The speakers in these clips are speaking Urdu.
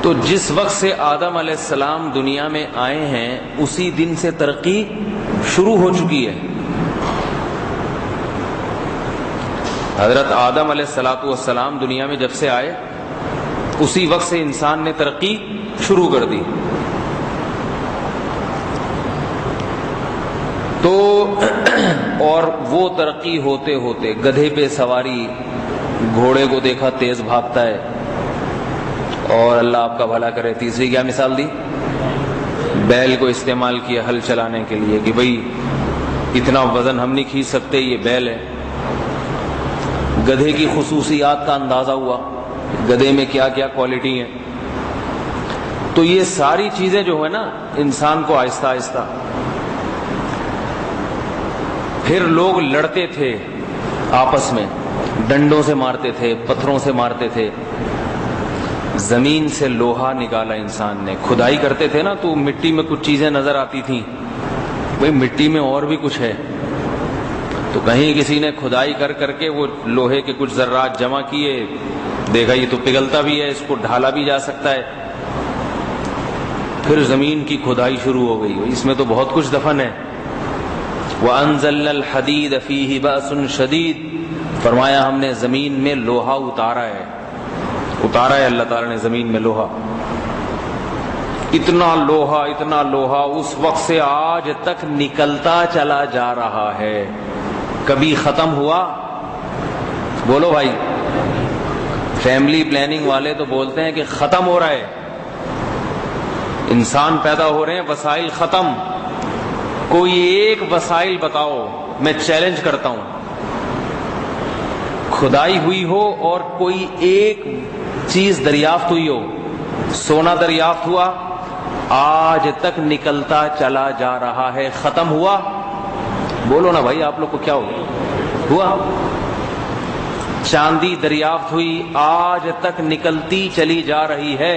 تو جس وقت سے آدم علیہ السلام دنیا میں آئے ہیں اسی دن سے ترقی شروع ہو چکی ہے. حضرت آدم علیہ السلام دنیا میں جب سے آئے اسی وقت سے انسان نے ترقی شروع کر دی. تو اور وہ ترقی ہوتے ہوتے گدھے پہ سواری، گھوڑے کو دیکھا تیز بھاگتا ہے، اور اللہ آپ کا بھلا کرے تیسری کیا مثال دی؟ بیل کو استعمال کیا ہل چلانے کے لیے کہ بھئی اتنا وزن ہم نہیں کھینچ سکتے، یہ بیل ہے. گدھے کی خصوصیات کا اندازہ ہوا، گدھے میں کیا کیا کوالٹی ہیں. تو یہ ساری چیزیں جو ہے نا انسان کو آہستہ آہستہ، پھر لوگ لڑتے تھے آپس میں، ڈنڈوں سے مارتے تھے، پتھروں سے مارتے تھے. زمین سے لوہا نکالا انسان نے، کھدائی کرتے تھے نا تو مٹی میں کچھ چیزیں نظر آتی تھیں، بھئی مٹی میں اور بھی کچھ ہے. تو کہیں کسی نے کھدائی کر کر کے وہ لوہے کے کچھ ذرات جمع کیے، دیکھا یہ تو پگھلتا بھی ہے، اس کو ڈھالا بھی جا سکتا ہے. پھر زمین کی کھدائی شروع ہو گئی، اس میں تو بہت کچھ دفن ہے. وَأَنزَلْنَا الْحَدِيدَ فِيهِ بَأْسٌ شَدِيدٌ، فرمایا ہم نے زمین میں لوہا اتارا ہے اللہ تعالیٰ نے زمین میں لوہا. اتنا لوہا اس وقت سے آج تک نکلتا چلا جا رہا ہے. کبھی ختم ہوا؟ بولو بھائی. فیملی پلاننگ والے تو بولتے ہیں کہ ختم ہو رہا ہے، انسان پیدا ہو رہے ہیں، وسائل ختم. کوئی ایک وسائل بتاؤ، میں چیلنج کرتا ہوں، کھدائی ہوئی ہو اور کوئی ایک چیز دریافت ہوئی ہو. سونا دریافت ہوا، آج تک نکلتا چلا جا رہا ہے. ختم ہوا؟ بولو نا بھائی، آپ لوگ کو کیا ہوا؟ چاندی دریافت ہوئی، آج تک نکلتی چلی جا رہی ہے.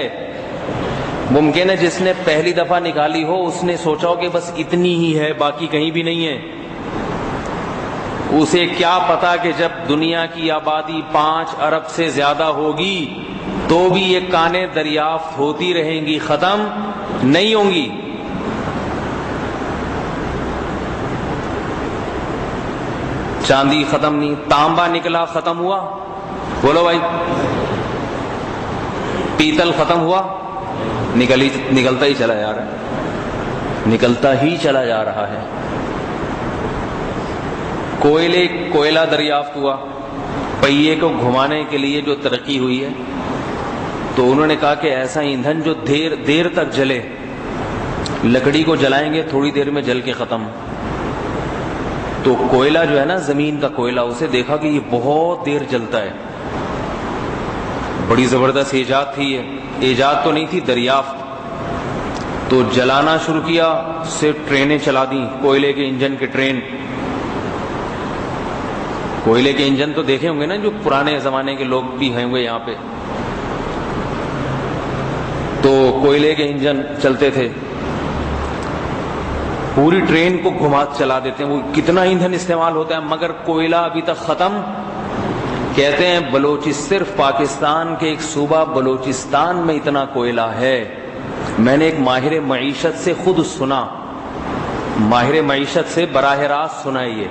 ممکن ہے جس نے پہلی دفعہ نکالی ہو اس نے سوچا ہو کہ بس اتنی ہی ہے، باقی کہیں بھی نہیں ہے. اسے کیا پتا کہ جب دنیا کی آبادی 5 ارب سے زیادہ ہوگی تو بھی یہ کانیں دریافت ہوتی رہیں گی، ختم نہیں ہوں گی. چاندی ختم نہیں، تانبا نکلا، ختم ہوا؟ بولو بھائی. پیتل ختم ہوا؟ نکلتا ہی چلا جا رہا ہے، نکلتا ہی چلا جا رہا ہے. کوئلہ دریافت ہوا، پہیے کو گھمانے کے لیے جو ترقی ہوئی ہے، تو انہوں نے کہا کہ ایسا ایندھن جو دیر تک جلے، لکڑی کو جلائیں گے تھوڑی دیر میں جل کے ختم. تو کوئلہ جو ہے نا، زمین کا کوئلہ، اسے دیکھا کہ یہ بہت دیر جلتا ہے. بڑی زبردست ایجاد تھی یہ، ایجاد تو نہیں تھی، دریافت. تو جلانا شروع کیا، سے ٹرینیں چلا دیں، کوئلے کے انجن کے ٹرین. کوئلے کے انجن تو دیکھے ہوں گے نا، جو پرانے زمانے کے لوگ بھی ہیں گے یہاں پہ. تو کوئلے کے انجن چلتے تھے، پوری ٹرین کو گھما چلا دیتے ہیں. وہ کتنا ایندھن استعمال ہوتا ہے، مگر کوئلہ ابھی تک ختم. کہتے ہیں صرف پاکستان کے ایک صوبہ بلوچستان میں اتنا کوئلہ ہے. میں نے ایک ماہر معیشت سے خود سنا، ماہر معیشت سے براہ راست سنا یہ،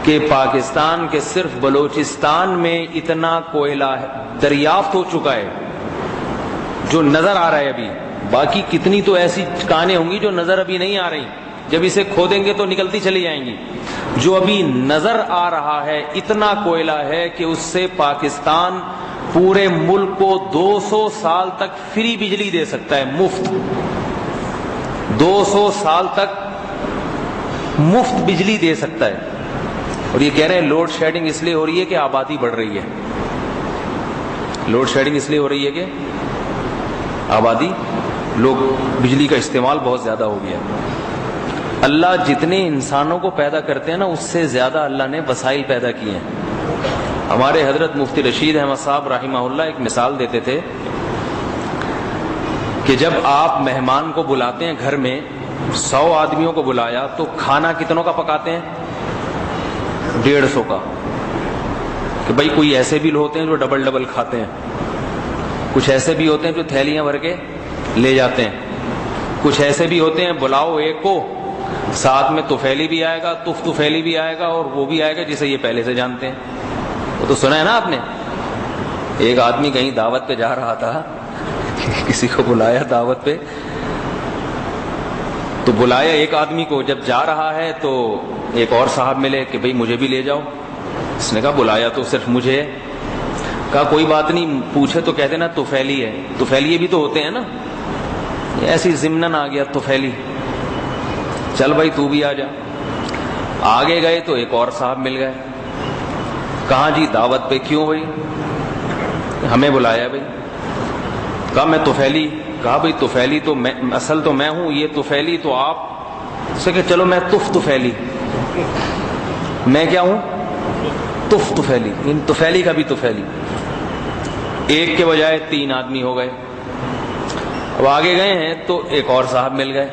کہ پاکستان کے صرف بلوچستان میں اتنا کوئلہ دریافت ہو چکا ہے جو نظر آ رہا ہے ابھی. باقی کتنی تو ایسی کانیں ہوں گی جو نظر ابھی نہیں آ رہی، جب اسے کھودیں گے تو نکلتی چلی جائیں گی. جو ابھی نظر آ رہا ہے اتنا کوئلہ ہے کہ اس سے پاکستان پورے ملک کو 200 سال تک فری بجلی دے سکتا ہے، مفت. 200 سال تک مفت بجلی دے سکتا ہے. اور یہ کہہ رہے ہیں لوڈ شیڈنگ اس لیے ہو رہی ہے کہ آبادی بڑھ رہی ہے. لوڈ شیڈنگ اس لیے ہو رہی ہے کہ آبادی، لوگ بجلی کا استعمال بہت زیادہ ہو گیا. اللہ جتنے انسانوں کو پیدا کرتے ہیں نا، اس سے زیادہ اللہ نے وسائل پیدا کیے ہیں. ہمارے حضرت مفتی رشید احمد صاحب رحمہ اللہ ایک مثال دیتے تھے کہ جب آپ مہمان کو بلاتے ہیں گھر میں، 100 آدمیوں کو بلایا تو کھانا کتنوں کا پکاتے ہیں؟ 150 کا. کہ بھائی کوئی ایسے بھی ہوتے ہیں جو ڈبل کھاتے ہیں. کچھ ایسے بھی ہوتے ہیں جو تھیلیاں بھر کے لے جاتے ہیں، کچھ ایسے بھی ہوتے ہیں بلاؤ ایک کو، ساتھ میں طفیلی بھی آئے گا، طفیلی بھی آئے گا، اور وہ بھی آئے گا جسے یہ پہلے سے جانتے ہیں. وہ تو سنا ہے نا آپ نے. ایک آدمی کہیں دعوت پہ جا رہا تھا، کسی کو بلایا دعوت پہ، تو بلایا ایک آدمی کو، جب جا رہا ہے تو ایک اور صاحب ملے کہ بھئی مجھے بھی لے جاؤ. اس نے کہا بلایا تو صرف مجھے. کہا کوئی بات نہیں، پوچھے تو کہتے نا طفیلی ہے. طفیلیے بھی تو ہوتے ہیں نا، ایسی ضمناً آ گیا طفیلی. چل بھائی تو بھی آ جا. آگے گئے تو ایک اور صاحب مل گئے. کہاں جی دعوت پہ؟ کیوں بھائی؟ ہمیں بلایا بھائی. کہا میں طفیلی. کہا بھائی طفیلی تو میں، اصل تو میں ہوں، یہ طفیلی تو آپ. اسے کہ چلو میں طفیلی. میں کیا ہوں؟ طفیلی. ان طفیلی کا بھی طفیلی. ایک کے بجائے 3 آدمی ہو گئے. اب آگے گئے ہیں تو ایک اور صاحب مل گئے.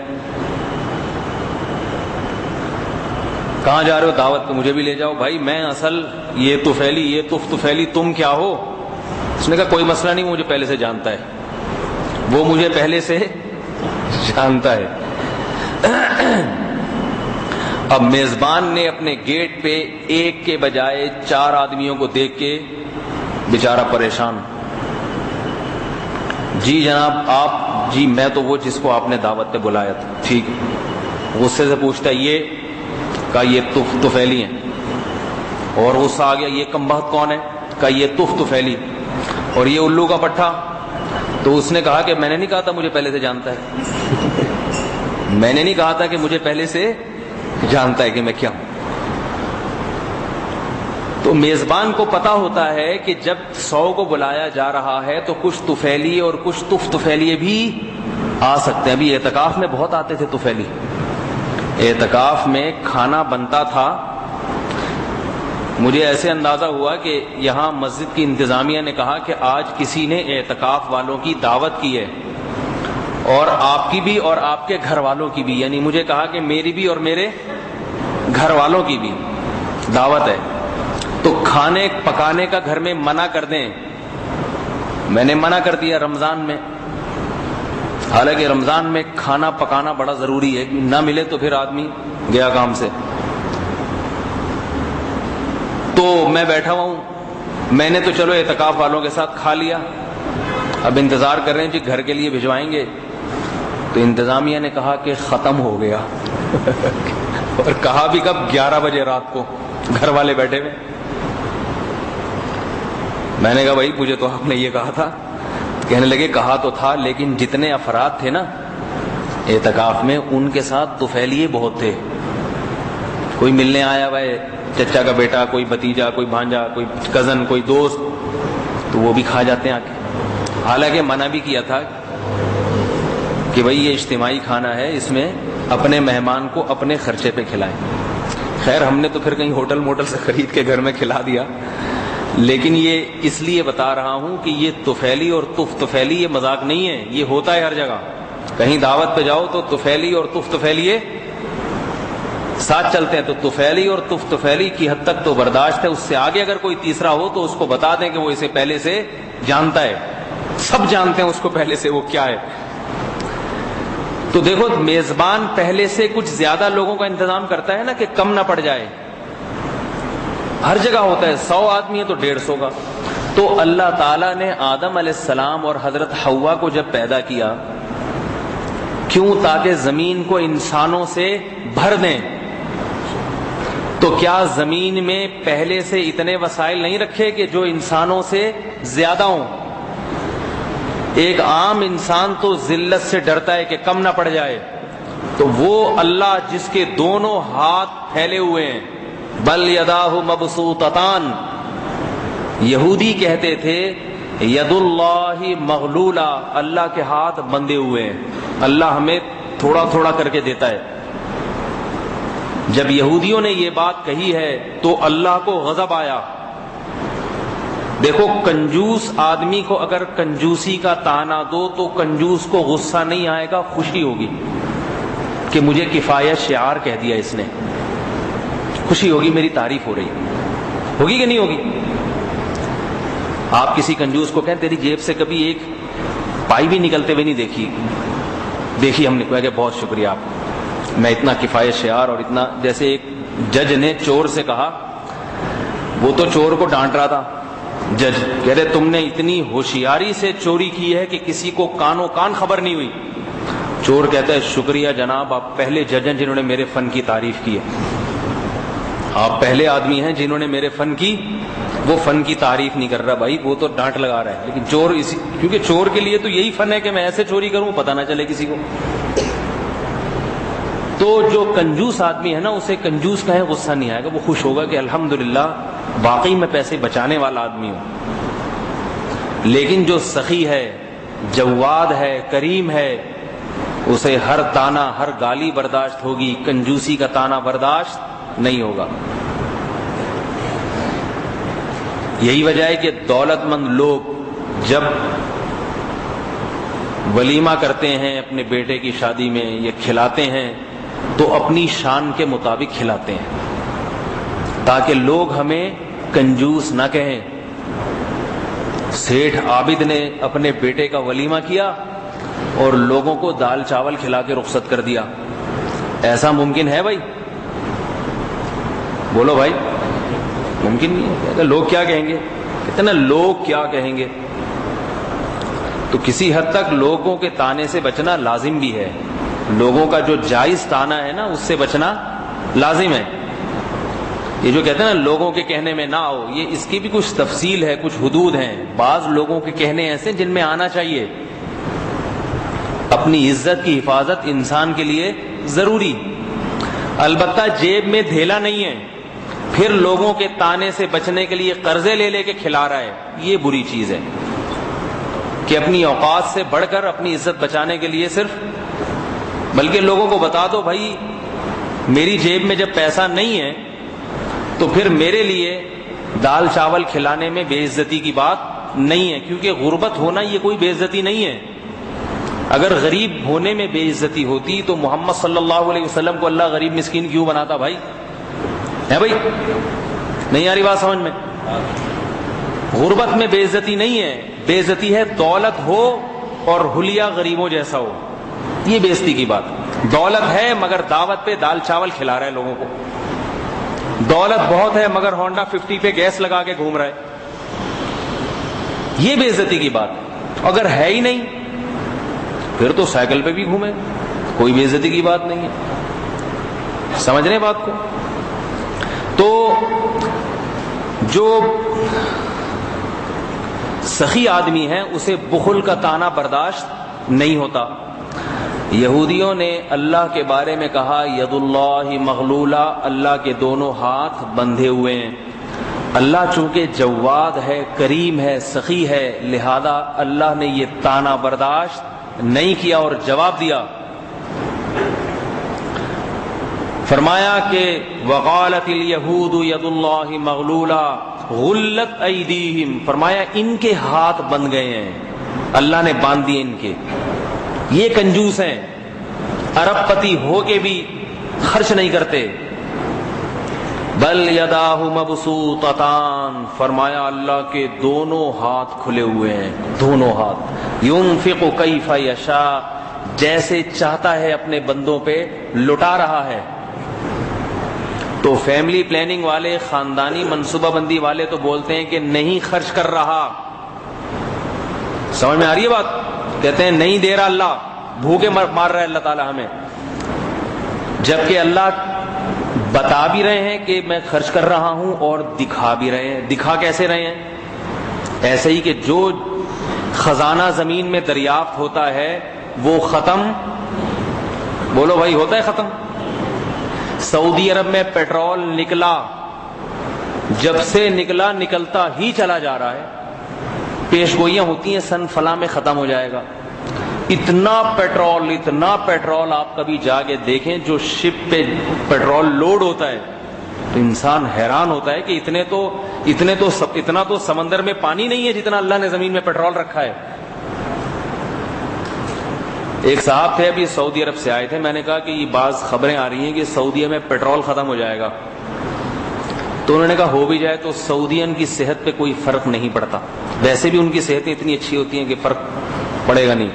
کہاں جا رہے ہو؟ دعوت پہ. مجھے بھی لے جاؤ. بھائی میں اصل یہ طفیلی، یہ طفیلی، تم کیا ہو؟ اس نے کہا کوئی مسئلہ نہیں، مجھے پہلے سے جانتا ہے. وہ مجھے پہلے سے جانتا ہے. اب میزبان نے اپنے گیٹ پہ ایک کے بجائے 4 آدمیوں کو دیکھ کے بیچارہ پریشان. جی جناب آپ؟ جی میں تو وہ جس کو آپ نے دعوت پہ بلایا تھا. ٹھیک. غصے سے پوچھتا ہے یہ؟ کہا یہ طفیلی ہیں. اور غصہ آ گیا، یہ کم بخت کون ہے؟ کہا یہ طفیلی. اور یہ الو کا پٹھا؟ تو اس نے کہا کہ میں نے نہیں کہا تھا مجھے پہلے سے جانتا ہے. میں نے نہیں کہا تھا کہ مجھے پہلے سے جانتا ہے کہ میں کیا ہوں. تو میزبان کو پتا ہوتا ہے کہ جب 100 کو بلایا جا رہا ہے تو کچھ طفیلی اور کچھ طفیلیے بھی آ سکتے ہیں. ابھی اعتکاف میں بہت آتے تھے طفیلی. اعتکاف میں کھانا بنتا تھا، مجھے ایسے اندازہ ہوا کہ یہاں مسجد کی انتظامیہ نے کہا کہ آج کسی نے اعتکاف والوں کی دعوت کی ہے، اور آپ کی بھی اور آپ کے گھر والوں کی بھی. یعنی مجھے کہا کہ میری بھی اور میرے گھر والوں کی بھی دعوت ہے، تو کھانے پکانے کا گھر میں منع کر دیں. میں نے منع کر دیا رمضان میں، حالانکہ رمضان میں کھانا پکانا بڑا ضروری ہے، نہ ملے تو پھر آدمی گیا کام سے. تو میں بیٹھا ہوا ہوں، میں نے تو چلو اعتکاف والوں کے ساتھ کھا لیا. اب انتظار کر رہے ہیں جی گھر کے لیے بھجوائیں گے. تو انتظامیہ نے کہا کہ ختم ہو گیا. اور کہا بھی کب؟ 11 بجے رات کو، گھر والے بیٹھے ہوئے. میں نے کہا بھائی مجھے تو آپ نے یہ کہا تھا. کہنے لگے کہا تو تھا، لیکن جتنے افراد تھے نا اعتکاف میں ان کے ساتھ طفیلیے بہت تھے. کوئی ملنے آیا ہوا ہے، چچا کا بیٹا، کوئی بھتیجا، کوئی بھانجا، کوئی کزن، کوئی دوست، تو وہ بھی کھا جاتے ہیں آ کے. حالانکہ منع بھی کیا تھا کہ بھائی یہ اجتماعی کھانا ہے، اس میں اپنے مہمان کو اپنے خرچے پہ کھلائیں. خیر ہم نے تو پھر کہیں ہوٹل موٹل سے خرید کے گھر میں کھلا دیا. لیکن یہ اس لیے بتا رہا ہوں کہ یہ طفیلی اور طفیلی یہ مذاق نہیں ہے، یہ ہوتا ہے ہر جگہ. کہیں دعوت پہ جاؤ تو طفیلی اور طفیلیے ساتھ چلتے ہیں. تو طفیلی اور طفیلی کی حد تک تو برداشت ہے، اس سے آگے اگر کوئی تیسرا ہو تو اس کو بتا دیں کہ وہ اسے پہلے سے جانتا ہے. سب جانتے ہیں اس کو پہلے سے وہ کیا ہے. تو دیکھو میزبان پہلے سے کچھ زیادہ لوگوں کا انتظام کرتا ہے نا کہ کم نہ پڑ جائے. ہر جگہ ہوتا ہے، 100 آدمی ہے تو 150 کا. تو اللہ تعالیٰ نے آدم علیہ السلام اور حضرت حوا کو جب پیدا کیا، کیوں؟ تاکہ زمین کو انسانوں سے بھر دیں. تو کیا زمین میں پہلے سے اتنے وسائل نہیں رکھے کہ جو انسانوں سے زیادہ ہوں؟ ایک عام انسان تو ذلت سے ڈرتا ہے کہ کم نہ پڑ جائے. تو وہ اللہ جس کے دونوں ہاتھ پھیلے ہوئے ہیں، بل یداہ مبسوطتان، یہودی کہتے تھے ید اللہ مغلولہ، اللہ کے ہاتھ بندھے ہوئے ہیں، اللہ ہمیں تھوڑا تھوڑا کر کے دیتا ہے. جب یہودیوں نے یہ بات کہی ہے تو اللہ کو غضب آیا. دیکھو کنجوس آدمی کو اگر کنجوسی کا طعنہ دو تو کنجوس کو غصہ نہیں آئے گا، خوشی ہوگی کہ مجھے کفایت شعار کہہ دیا اس نے. خوشی ہوگی، میری تعریف ہو رہی ہوگی کہ نہیں ہوگی؟ آپ کسی کنجوس کو کہیں تیری جیب سے کبھی ایک پائی بھی نکلتے ہوئے نہیں دیکھی ہم نے کہا کہ بہت شکریہ آپ، میں اتنا کفایت شعار اور اتنا، جیسے ایک جج نے چور سے کہا، وہ تو چور کو ڈانٹ رہا تھا، جج کہہ رہے تم نے اتنی ہوشیاری سے چوری کی ہے کہ کسی کو کانوں کان خبر نہیں ہوئی۔ چور کہتا ہے شکریہ جناب، آپ پہلے جج ہیں جنہوں نے میرے فن کی تعریف کی ہے، آپ پہلے آدمی ہیں جنہوں نے میرے فن کی، وہ فن کی تعریف نہیں کر رہا بھائی، وہ تو ڈانٹ لگا رہا ہے، لیکن چور کیونکہ چور کے لیے تو یہی فن ہے کہ میں ایسے چوری کروں پتہ نہ چلے کسی کو۔ تو جو کنجوس آدمی ہے نا، اسے کنجوس کہیں غصہ نہیں آئے گا، وہ خوش ہوگا کہ الحمدللہ واقعی میں پیسے بچانے والا آدمی ہوں۔ لیکن جو سخی ہے، جواد ہے، کریم ہے، اسے ہر تانا، ہر گالی برداشت ہوگی، کنجوسی کا تانا برداشت نہیں ہوگا۔ یہی وجہ ہے کہ دولت مند لوگ جب ولیمہ کرتے ہیں اپنے بیٹے کی شادی میں یا کھلاتے ہیں تو اپنی شان کے مطابق کھلاتے ہیں تاکہ لوگ ہمیں کنجوس نہ کہیں۔ سیٹھ عابد نے اپنے بیٹے کا ولیمہ کیا اور لوگوں کو دال چاول کھلا کے رخصت کر دیا، ایسا ممکن ہے بھائی؟ بولو بھائی، ممکن نہیں ہے۔ لوگ کیا کہیں گے، کہتے ہیں نا لوگ کیا کہیں گے، تو کسی حد تک لوگوں کے تانے سے بچنا لازم بھی ہے، لوگوں کا جو جائز تانا ہے نا اس سے بچنا لازم ہے۔ یہ جو کہتے ہیں نا لوگوں کے کہنے میں نہ آؤ، یہ اس کی بھی کچھ تفصیل ہے، کچھ حدود ہیں۔ بعض لوگوں کے کہنے ایسے جن میں آنا چاہیے، اپنی عزت کی حفاظت انسان کے لیے ضروری، البتہ جیب میں دھیلا نہیں ہے، پھر لوگوں کے تانے سے بچنے کے لیے قرضے لے کے کھلا رہا ہے، یہ بری چیز ہے کہ اپنی اوقات سے بڑھ کر اپنی عزت بچانے کے لیے صرف، بلکہ لوگوں کو بتا دو بھائی میری جیب میں جب پیسہ نہیں ہے تو پھر میرے لیے دال چاول کھلانے میں بے عزتی کی بات نہیں ہے، کیونکہ غربت ہونا یہ کوئی بے عزتی نہیں ہے۔ اگر غریب ہونے میں بے عزتی ہوتی تو محمد صلی اللہ علیہ وسلم کو اللہ غریب مسکین کیوں بناتا بھائی؟ ہے بھائی؟ نہیں آ رہی بات سمجھ میں؟ غربت میں بے عزتی نہیں ہے، بے عزتی ہے دولت ہو اور حلیہ غریبوں جیسا ہو، یہ بے عزتی کی بات۔ دولت ہے مگر دعوت پہ دال چاول کھلا رہا ہے لوگوں کو، دولت بہت ہے مگر ہونڈا 50 پہ گیس لگا کے گھوم رہا ہے، یہ بے عزتی کی بات ہے۔ اگر ہے ہی نہیں پھر تو سائیکل پہ بھی گھومے، کوئی بے عزتی کی بات نہیں ہے۔ سمجھ رہے بات کو؟ تو جو سخی آدمی ہے اسے بخل کا تانا برداشت نہیں ہوتا۔ یہودیوں نے اللہ کے بارے میں کہا ید اللہ مغلولہ، اللہ کے دونوں ہاتھ بندھے ہوئے ہیں۔ اللہ چونکہ جواد ہے، کریم ہے، سخی ہے، لہذا اللہ نے یہ تانا برداشت نہیں کیا اور جواب دیا، فرمایا کہ وقالت الیہود ید اللہ مغلولہ غلت ایدیہم، فرمایا ان کے ہاتھ بند گئے ہیں، اللہ نے باندھ دیے ان کے، یہ کنجوس ہیں، ارب پتی ہو کے بھی خرچ نہیں کرتے۔ بل یداہ مبسوطتان، فرمایا اللہ کے دونوں ہاتھ کھلے ہوئے ہیں، دونوں ہاتھ، ينفق کیف یشاء، جیسے چاہتا ہے اپنے بندوں پہ لٹا رہا ہے۔ تو فیملی پلاننگ والے، خاندانی منصوبہ بندی والے تو بولتے ہیں کہ نہیں خرچ کر رہا، سمجھ میں آ رہی ہے بات؟ کہتے ہیں نہیں دے رہا اللہ، بھوکے مار رہا ہے اللہ تعالی ہمیں، جبکہ اللہ بتا بھی رہے ہیں کہ میں خرچ کر رہا ہوں اور دکھا بھی رہے ہیں۔ دکھا کیسے رہے ہیں؟ ایسے ہی کہ جو خزانہ زمین میں دریافت ہوتا ہے وہ ختم، بولو بھائی ہوتا ہے ختم۔ سعودی عرب میں پیٹرول نکلا، جب سے نکلا نکلتا ہی چلا جا رہا ہے، پیش گوئیاں ہوتی ہیں سن فلاں میں ختم ہو جائے گا، اتنا پیٹرول آپ کبھی جا کے دیکھیں، جو شپ پہ پیٹرول لوڈ ہوتا ہے تو انسان حیران ہوتا ہے کہ اتنا تو سمندر میں پانی نہیں ہے جتنا اللہ نے زمین میں پیٹرول رکھا ہے۔ ایک صاحب تھے ابھی سعودی عرب سے آئے تھے، میں نے کہا کہ یہ بعض خبریں آ رہی ہیں کہ سعودیہ میں پیٹرول ختم ہو جائے گا، تو انہوں نے کہا ہو بھی جائے تو سعودین کی صحت پہ کوئی فرق نہیں پڑتا، ویسے بھی ان کی صحتیں اتنی اچھی ہوتی ہیں کہ فرق پڑے گا نہیں۔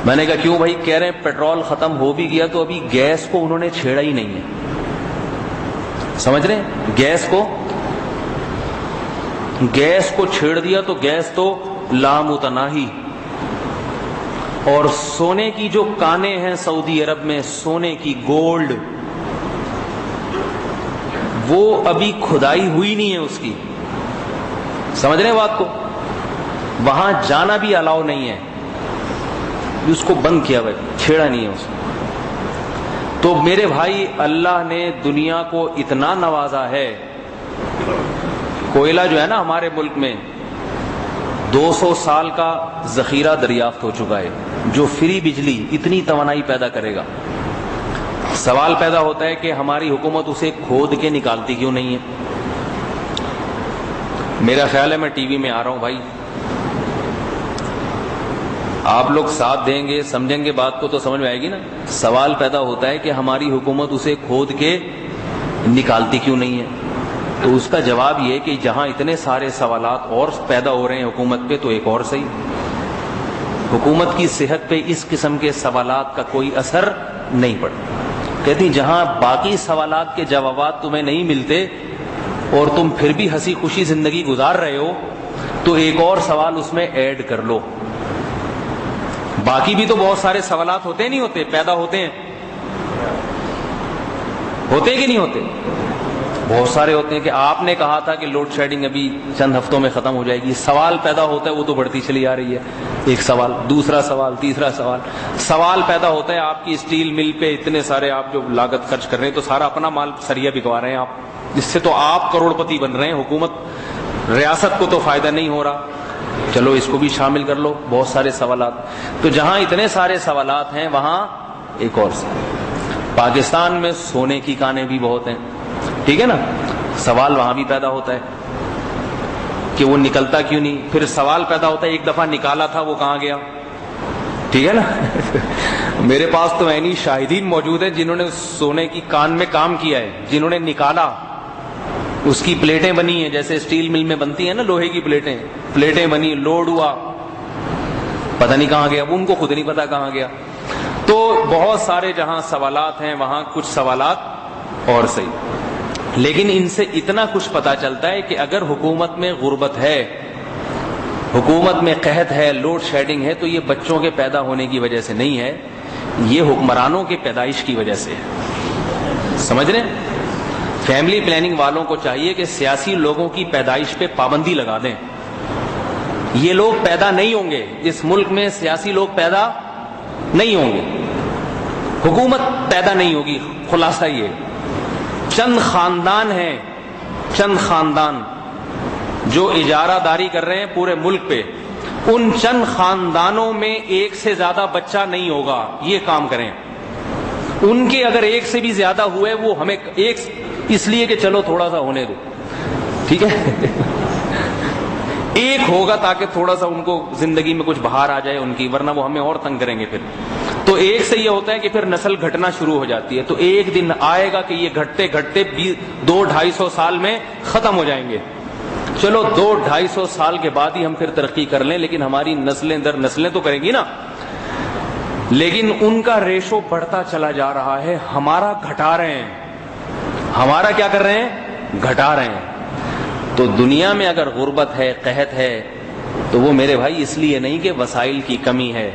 میں نے کہا کیوں بھائی؟ کہہ رہے ہیں پیٹرول ختم ہو بھی گیا تو ابھی گیس کو انہوں نے چھیڑا ہی نہیں ہے، سمجھ رہے ہیں؟ گیس کو چھیڑ دیا تو گیس تو لامتناہی۔ اور سونے کی جو کانیں ہیں سعودی عرب میں، سونے کی گولڈ، وہ ابھی کھدائی ہوئی نہیں ہے اس کی، سمجھ رہے ہیں بات کو؟ وہاں جانا بھی الاؤ نہیں ہے، اس کو بند کیا بھائی، چھیڑا نہیں ہے اس کو۔ تو میرے بھائی اللہ نے دنیا کو اتنا نوازا ہے، کوئلہ جو ہے نا ہمارے ملک میں 200 سال کا ذخیرہ دریافت ہو چکا ہے، جو فری بجلی اتنی توانائی پیدا کرے گا۔ سوال پیدا ہوتا ہے کہ ہماری حکومت اسے کھود کے نکالتی کیوں نہیں ہے؟ میرا خیال ہے، میں ٹی وی میں آ رہا ہوں بھائی، آپ لوگ ساتھ دیں گے، سمجھیں گے بات کو تو سمجھ میں آئے گی نا۔ سوال پیدا ہوتا ہے کہ ہماری حکومت اسے کھود کے نکالتی کیوں نہیں ہے؟ تو اس کا جواب یہ کہ جہاں اتنے سارے سوالات اور پیدا ہو رہے ہیں حکومت پہ، تو ایک اور صحیح، حکومت کی صحت پہ اس قسم کے سوالات کا کوئی اثر نہیں پڑتا۔ کہتی جہاں باقی سوالات کے جوابات تمہیں نہیں ملتے اور تم پھر بھی ہنسی خوشی زندگی گزار رہے ہو، تو ایک اور سوال اس میں ایڈ کر لو۔ باقی بھی تو بہت سارے سوالات ہوتے نہیں ہوتے، پیدا ہوتے ہیں، ہوتے کہ نہیں ہوتے؟ بہت سارے ہوتے ہیں کہ آپ نے کہا تھا کہ لوڈ شیڈنگ ابھی چند ہفتوں میں ختم ہو جائے گی، سوال پیدا ہوتا ہے، وہ تو بڑھتی چلی آ رہی ہے، ایک سوال، دوسرا سوال، تیسرا سوال، سوال پیدا ہوتا ہے آپ کی اسٹیل مل پہ اتنے سارے آپ جو لاگت خرچ کر رہے ہیں، تو سارا اپنا مال سریا بکوا رہے ہیں آپ، جس سے تو آپ کروڑ پتی بن رہے ہیں، حکومت ریاست کو تو فائدہ نہیں ہو رہا، چلو اس کو بھی شامل کر لو، بہت سارے سوالات۔ تو جہاں اتنے سارے سوالات ہیں وہاں ایک اور پاکستان میں سونے کی کانیں بھی بہت ہیں، ٹھیک ہے نا؟ سوال وہاں بھی پیدا ہوتا ہے کہ وہ نکلتا کیوں نہیں، پھر سوال پیدا ہوتا ہے ایک دفعہ نکالا تھا وہ کہاں گیا، ٹھیک ہے نا؟ میرے پاس تو عینی شاہدین موجود ہیں جنہوں نے سونے کی کان میں کام کیا ہے، جنہوں نے نکالا، اس کی پلیٹیں بنی ہیں جیسے اسٹیل مل میں بنتی ہیں نا لوہے کی پلیٹیں بنی، لوڈ ہوا، پتہ نہیں کہاں گیا، وہ ان کو خود نہیں پتا کہاں گیا۔ تو بہت سارے جہاں سوالات ہیں وہاں کچھ سوالات اور صحیح، لیکن ان سے اتنا کچھ پتا چلتا ہے کہ اگر حکومت میں غربت ہے، حکومت میں قحط ہے، لوڈ شیڈنگ ہے، تو یہ بچوں کے پیدا ہونے کی وجہ سے نہیں ہے، یہ حکمرانوں کے پیدائش کی وجہ سے ہے، سمجھ رہے ہیں؟ فیملی پلاننگ والوں کو چاہیے کہ سیاسی لوگوں کی پیدائش پہ پابندی لگا دیں، یہ لوگ پیدا نہیں ہوں گے، اس ملک میں سیاسی لوگ پیدا نہیں ہوں گے، حکومت پیدا نہیں ہوگی۔ خلاصہ یہ چند خاندان ہیں، چند خاندان جو اجارہ داری کر رہے ہیں پورے ملک پہ، ان چند خاندانوں میں ایک سے زیادہ بچہ نہیں ہوگا، یہ کام کریں۔ ان کے اگر ایک سے بھی زیادہ ہوئے، وہ ہمیں ایک اس لیے کہ چلو تھوڑا سا ہونے دو، ٹھیک ہے، ایک ہوگا تاکہ تھوڑا سا ان کو زندگی میں کچھ بہار آ جائے ان کی، ورنہ وہ ہمیں اور تنگ کریں گے پھر۔ تو ایک سے یہ ہوتا ہے کہ پھر نسل گھٹنا شروع ہو جاتی ہے، تو ایک دن آئے گا کہ یہ گھٹتے گھٹتے 200-250 سال میں ختم ہو جائیں گے۔ چلو 200-250 سال کے بعد ہی ہم پھر ترقی کر لیں، لیکن ہماری نسلیں در نسلیں تو کریں گی نا، لیکن ان کا ریشو بڑھتا چلا جا رہا ہے، ہمارا گھٹا رہے ہیں، ہمارا کیا کر رہے ہیں؟ گھٹا رہے ہیں۔ تو دنیا میں اگر غربت ہے، قحط ہے، تو وہ میرے بھائی اس لیے نہیں کہ وسائل کی کمی ہے،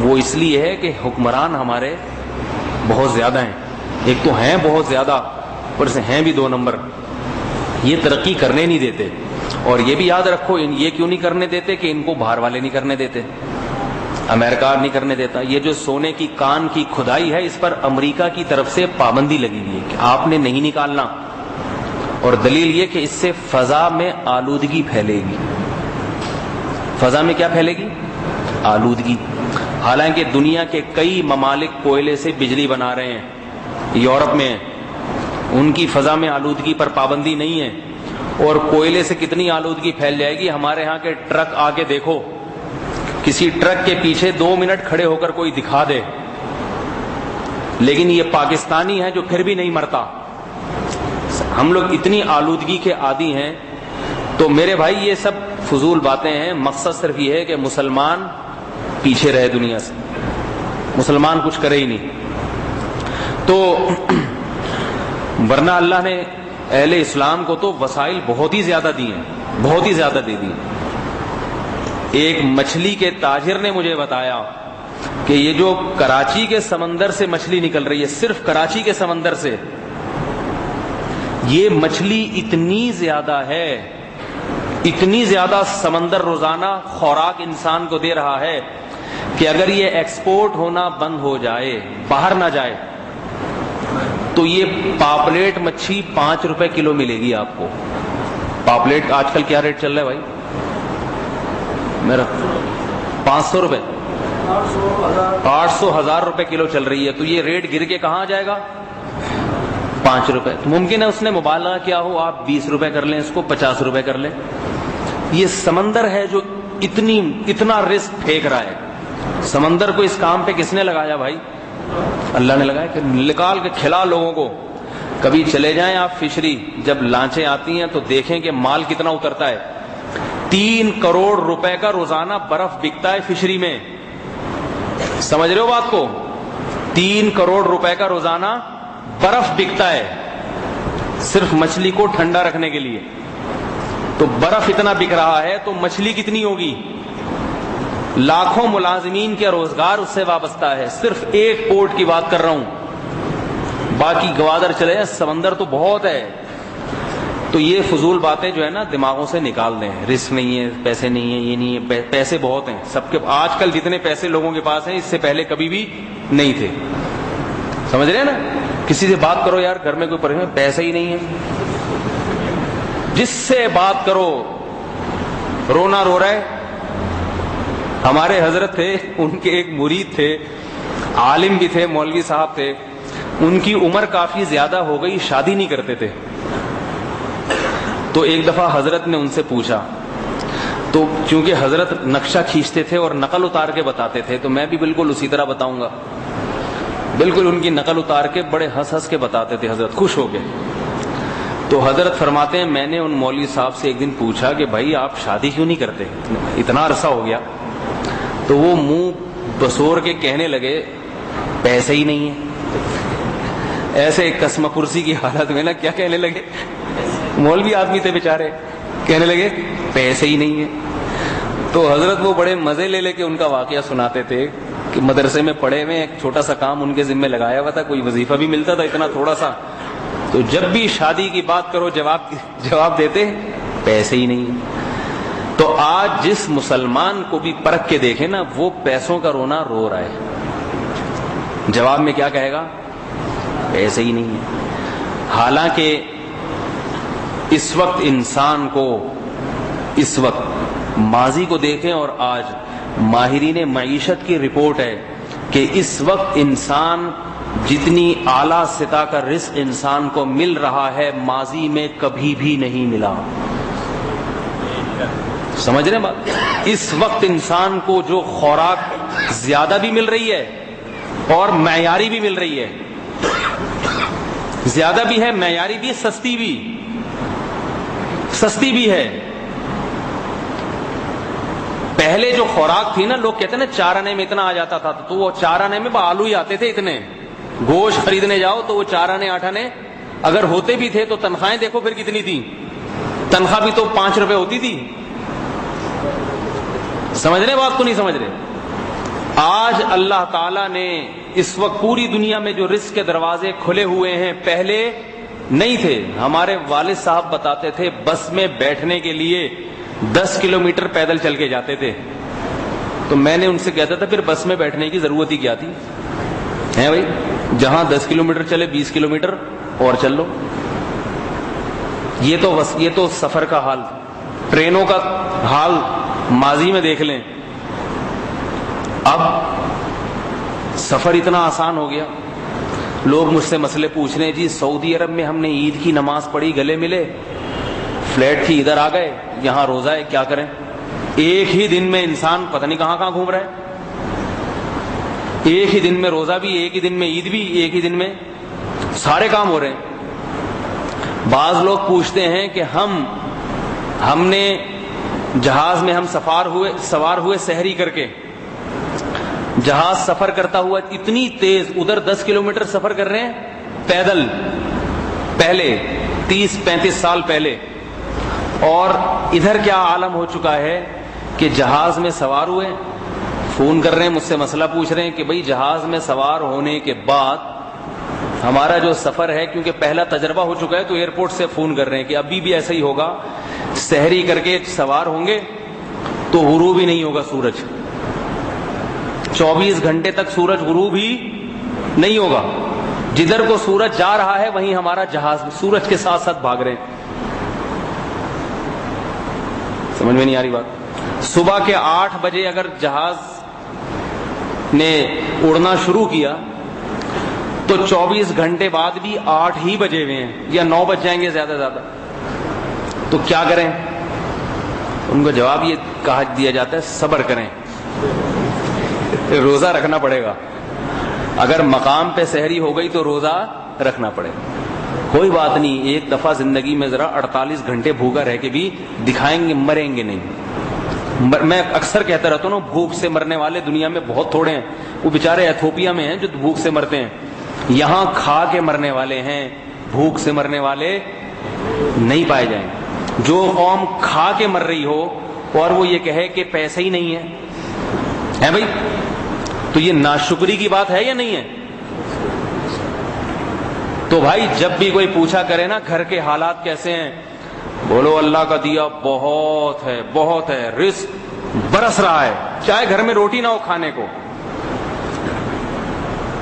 وہ اس لیے ہے کہ حکمران ہمارے بہت زیادہ ہیں، ایک تو ہیں بہت زیادہ، اور سے ہیں بھی 2 نمبر، یہ ترقی کرنے نہیں دیتے۔ اور یہ بھی یاد رکھو، یہ کیوں نہیں کرنے دیتے کہ ان کو باہر والے نہیں کرنے دیتے، امریکہ نہیں کرنے دیتا۔ یہ جو سونے کی کان کی کھدائی ہے، اس پر امریکہ کی طرف سے پابندی لگی ہوئی ہے کہ آپ نے نہیں نکالنا، اور دلیل یہ کہ اس سے فضا میں آلودگی پھیلے گی۔ فضا میں کیا پھیلے گی؟ آلودگی۔ حالانکہ دنیا کے کئی ممالک کوئلے سے بجلی بنا رہے ہیں، یورپ میں ان کی فضا میں آلودگی پر پابندی نہیں ہے، اور کوئلے سے کتنی آلودگی پھیل جائے گی۔ ہمارے ہاں کے ٹرک آگے دیکھو، کسی ٹرک کے پیچھے 2 منٹ کھڑے ہو کر کوئی دکھا دے، لیکن یہ پاکستانی ہے جو پھر بھی نہیں مرتا۔ ہم لوگ اتنی آلودگی کے عادی ہیں. تو میرے بھائی یہ سب فضول باتیں ہیں. مقصد صرف یہ ہے کہ مسلمان پیچھے رہے دنیا سے, مسلمان کچھ کرے ہی نہیں. تو ورنہ اللہ نے اہل اسلام کو تو وسائل بہت ہی زیادہ دی ہیں, بہت ہی زیادہ دے دی. ایک مچھلی کے تاجر نے مجھے بتایا کہ یہ جو کراچی کے سمندر سے مچھلی نکل رہی ہے, صرف کراچی کے سمندر سے, یہ مچھلی اتنی زیادہ ہے, اتنی زیادہ سمندر روزانہ خوراک انسان کو دے رہا ہے کہ اگر یہ ایکسپورٹ ہونا بند ہو جائے, باہر نہ جائے, تو یہ پاپلیٹ مچھی 5 روپے کلو ملے گی آپ کو. پاپلیٹ آج کل کیا ریٹ چل رہا ہے بھائی میرا؟ 500 روپے, 800 1000 روپے کلو چل رہی ہے. تو یہ ریٹ گر کے کہاں جائے گا؟ 5 روپے. تو ممکن ہے اس نے مبالغہ کیا ہو, آپ 20 روپے کر لیں, اس کو 50 روپے کر لیں. یہ سمندر ہے جو اتنا رزق پھینک رہا ہے. سمندر کو اس کام پہ کس نے لگایا بھائی؟ اللہ نے لگایا کہ نکال کے کھلا لوگوں کو. کبھی چلے جائیں آپ فشری, جب لانچیں آتی ہیں تو دیکھیں کہ مال کتنا اترتا ہے. 3 کروڑ روپے کا روزانہ برف بکتا ہے فشری میں. سمجھ رہے ہو بات کو؟ 3 کروڑ روپے کا روزانہ برف بکتا ہے صرف مچھلی کو ٹھنڈا رکھنے کے لیے. تو برف اتنا بک رہا ہے تو مچھلی کتنی ہوگی؟ لاکھوں ملازمین کے روزگار اس سے وابستہ ہے. صرف ایک پورٹ کی بات کر رہا ہوں, باقی گوادر چلے جائیں, سمندر تو بہت ہے. تو یہ فضول باتیں جو ہے نا دماغوں سے نکال دیں. رزق نہیں ہے, پیسے نہیں ہیں, یہ نہیں ہے. پیسے بہت ہیں سب کے. آج کل جتنے پیسے لوگوں کے پاس ہیں اس سے پہلے کبھی بھی نہیں تھے. سمجھ رہے ہیں نا؟ کسی سے بات کرو یار گھر میں کوئی پریشان, پیسے ہی نہیں ہے. جس سے بات کرو رونا رو رہا ہے. ہمارے حضرت تھے, ان کے ایک مرید تھے, عالم بھی تھے, مولوی صاحب تھے. ان کی عمر کافی زیادہ ہو گئی, شادی نہیں کرتے تھے. تو ایک دفعہ حضرت نے ان سے پوچھا, تو چونکہ حضرت نقشہ کھینچتے تھے اور نقل اتار کے بتاتے تھے, تو میں بھی بالکل اسی طرح بتاؤں گا. بالکل ان کی نقل اتار کے بڑے ہنس ہنس کے بتاتے تھے حضرت, خوش ہو کے. تو حضرت فرماتے ہیں میں نے ان مولوی صاحب سے ایک دن پوچھا کہ بھائی آپ شادی کیوں نہیں کرتے, اتنا عرصہ ہو گیا. تو وہ منہ بسور کے کہنے لگے پیسے ہی نہیں ہے. ایسے قسم کرسی کی حالت میں نا کیا کہنے لگے, مولوی آدمی تھے بیچارے, کہنے لگے پیسے ہی نہیں ہے. تو حضرت وہ بڑے مزے لے کے ان کا واقعہ سناتے تھے کہ مدرسے میں پڑھے ہوئے, ایک چھوٹا سا کام ان کے ذمہ لگایا ہوا تھا, کوئی وظیفہ بھی ملتا تھا اتنا تھوڑا سا. تو جب بھی شادی کی بات کرو جواب دیتے پیسے ہی نہیں ہے. تو آج جس مسلمان کو بھی پرکھ کے دیکھے نا, وہ پیسوں کا رونا رو رہا ہے. جواب میں کیا کہے گا؟ پیسے ہی نہیں ہے. حالانکہ اس وقت انسان کو, اس وقت ماضی کو دیکھیں اور آج, ماہرین معیشت کی رپورٹ ہے کہ اس وقت انسان جتنی اعلیٰ سطح کا رزق انسان کو مل رہا ہے ماضی میں کبھی بھی نہیں ملا. سمجھ رہے ہیں بات؟ اس وقت انسان کو جو خوراک زیادہ بھی مل رہی ہے اور معیاری بھی مل رہی ہے, زیادہ بھی ہے, معیاری بھی, سستی بھی ہے. پہلے جو خوراک تھی نا, لوگ کہتے ہیں نا 4 آنے میں اتنا آ جاتا تھا, تو وہ 4 آنے میں آلو ہی آتے تھے اتنے. گوشت خریدنے جاؤ تو وہ 4 آنے 8 آنے اگر ہوتے بھی تھے تو تنخواہیں دیکھو پھر کتنی تھی. تنخواہ بھی تو 5 روپے ہوتی تھی. سمجھ رہے بات کو نہیں سمجھ رہے؟ آج اللہ تعالیٰ نے اس وقت پوری دنیا میں جو رزق کے دروازے کھلے ہوئے ہیں, پہلے نہیں تھے. ہمارے والد صاحب بتاتے تھے بس میں بیٹھنے کے لیے 10 کلومیٹر پیدل چل کے جاتے تھے. تو میں نے ان سے کہتا تھا پھر بس میں بیٹھنے کی ضرورت ہی کیا تھی ہے بھائی, جہاں 10 کلومیٹر چلے 20 کلومیٹر اور چل لو. یہ تو سفر کا حال. ٹرینوں کا حال ماضی میں دیکھ لیں. اب سفر اتنا آسان ہو گیا. لوگ مجھ سے مسئلے پوچھ رہے ہیں, جی سعودی عرب میں ہم نے عید کی نماز پڑھی, گلے ملے, فلیٹ تھی, ادھر آ گئے, یہاں روزہ ہے, کیا کریں؟ ایک ہی دن میں انسان پتہ نہیں کہاں گھوم رہا ہے. ایک ہی دن میں روزہ بھی, ایک ہی دن میں عید بھی, ایک ہی دن میں سارے کام ہو رہے ہیں. بعض لوگ پوچھتے ہیں کہ ہم نے جہاز میں ہم سوار ہوئے سحری کر کے، جہاز سفر کرتا ہوا اتنی تیز، ادھر 10 کلومیٹر سفر کر رہے ہیں پیدل، پہلے 30-35 سال پہلے، اور ادھر کیا عالم ہو چکا ہے کہ جہاز میں سوار ہوئے، فون کر رہے ہیں مجھ سے مسئلہ پوچھ رہے ہیں کہ بھئی جہاز میں سوار ہونے کے بعد ہمارا جو سفر ہے، کیونکہ پہلا تجربہ ہو چکا ہے، تو ایئرپورٹ سے فون کر رہے ہیں کہ ابھی بھی ایسا ہی ہوگا، سحری کر کے سوار ہوں گے تو غروب ہی نہیں ہوگا سورج، 24 گھنٹے تک سورج غروب ہی نہیں ہوگا، جدھر کو سورج جا رہا ہے وہیں ہمارا جہاز سورج کے ساتھ ساتھ بھاگ رہے ہیں۔ سمجھ میں نہیں آ رہی بات؟ صبح کے 8 بجے اگر جہاز نے اڑنا شروع کیا تو 24 گھنٹے بعد بھی 8 ہی بجے ہوئے ہیں، یا 9 بج جائیں گے زیادہ زیادہ، تو کیا کریں؟ ان کو جواب یہ کہا دیا جاتا ہے صبر کریں، روزہ رکھنا پڑے گا، اگر مقام پہ سحری ہو گئی تو روزہ رکھنا پڑے گا، کوئی بات نہیں، ایک دفعہ زندگی میں ذرا 48 گھنٹے بھوکا رہ کے بھی دکھائیں گے، مریں گے نہیں۔ میں اکثر کہتا رہتا ہوں نا، بھوک سے مرنے والے دنیا میں بہت تھوڑے ہیں، وہ بیچارے ایتھوپیا میں ہیں جو بھوک سے مرتے ہیں، یہاں کھا کے مرنے والے ہیں، بھوک سے مرنے والے نہیں پائے جائیں۔ جو قوم کھا کے مر رہی ہو اور وہ یہ کہے کہ پیسے ہی نہیں ہے بھائی، تو یہ ناشکری کی بات ہے یا نہیں ہے؟ تو بھائی جب بھی کوئی پوچھا کرے نا گھر کے حالات کیسے ہیں، بولو اللہ کا دیا بہت ہے، رزق برس رہا ہے، چاہے گھر میں روٹی نہ ہو کھانے کو۔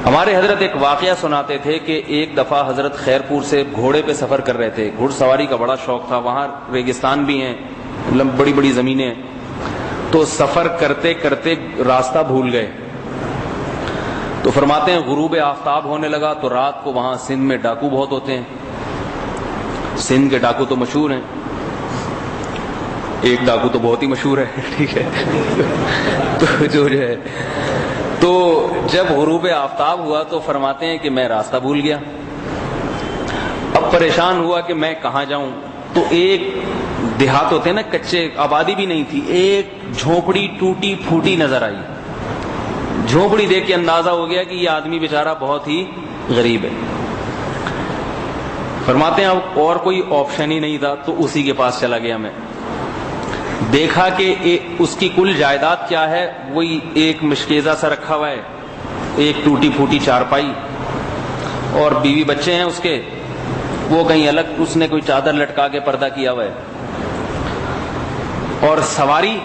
ہمارے حضرت ایک واقعہ سناتے تھے کہ ایک دفعہ حضرت خیرپور سے گھوڑے پہ سفر کر رہے تھے، گھڑ سواری کا بڑا شوق تھا، وہاں ریگستان بھی ہیں، بڑی بڑی زمینیں ہیں، تو سفر کرتے کرتے راستہ بھول گئے، تو فرماتے ہیں غروب آفتاب ہونے لگا، تو رات کو وہاں سندھ میں ڈاکو بہت ہوتے ہیں، سندھ کے ڈاکو تو مشہور ہیں، ایک ڈاکو تو بہت ہی مشہور ہے، ٹھیک ہے، تو جو ہے تو جب غروب آفتاب ہوا تو فرماتے ہیں کہ میں راستہ بھول گیا، اب پریشان ہوا کہ میں کہاں جاؤں، تو ایک دیہات ہوتے ہیں نا کچے، آبادی بھی نہیں تھی، ایک جھونپڑی ٹوٹی پھوٹی نظر آئی، جھونپڑی دیکھ کے اندازہ ہو گیا کہ یہ آدمی بیچارہ بہت ہی غریب ہے۔ فرماتے ہیں اب اور کوئی آپشن ہی نہیں تھا تو اسی کے پاس چلا گیا میں، دیکھا کہ اس کی کل جائیداد کیا ہے، وہی ایک مشکیزہ سا رکھا ہوا ہے، ایک ٹوٹی پھوٹی چارپائی، اور بیوی بچے ہیں اس کے، وہ کہیں الگ، اس نے کوئی چادر لٹکا کے پردہ کیا ہوا ہے، اور سواری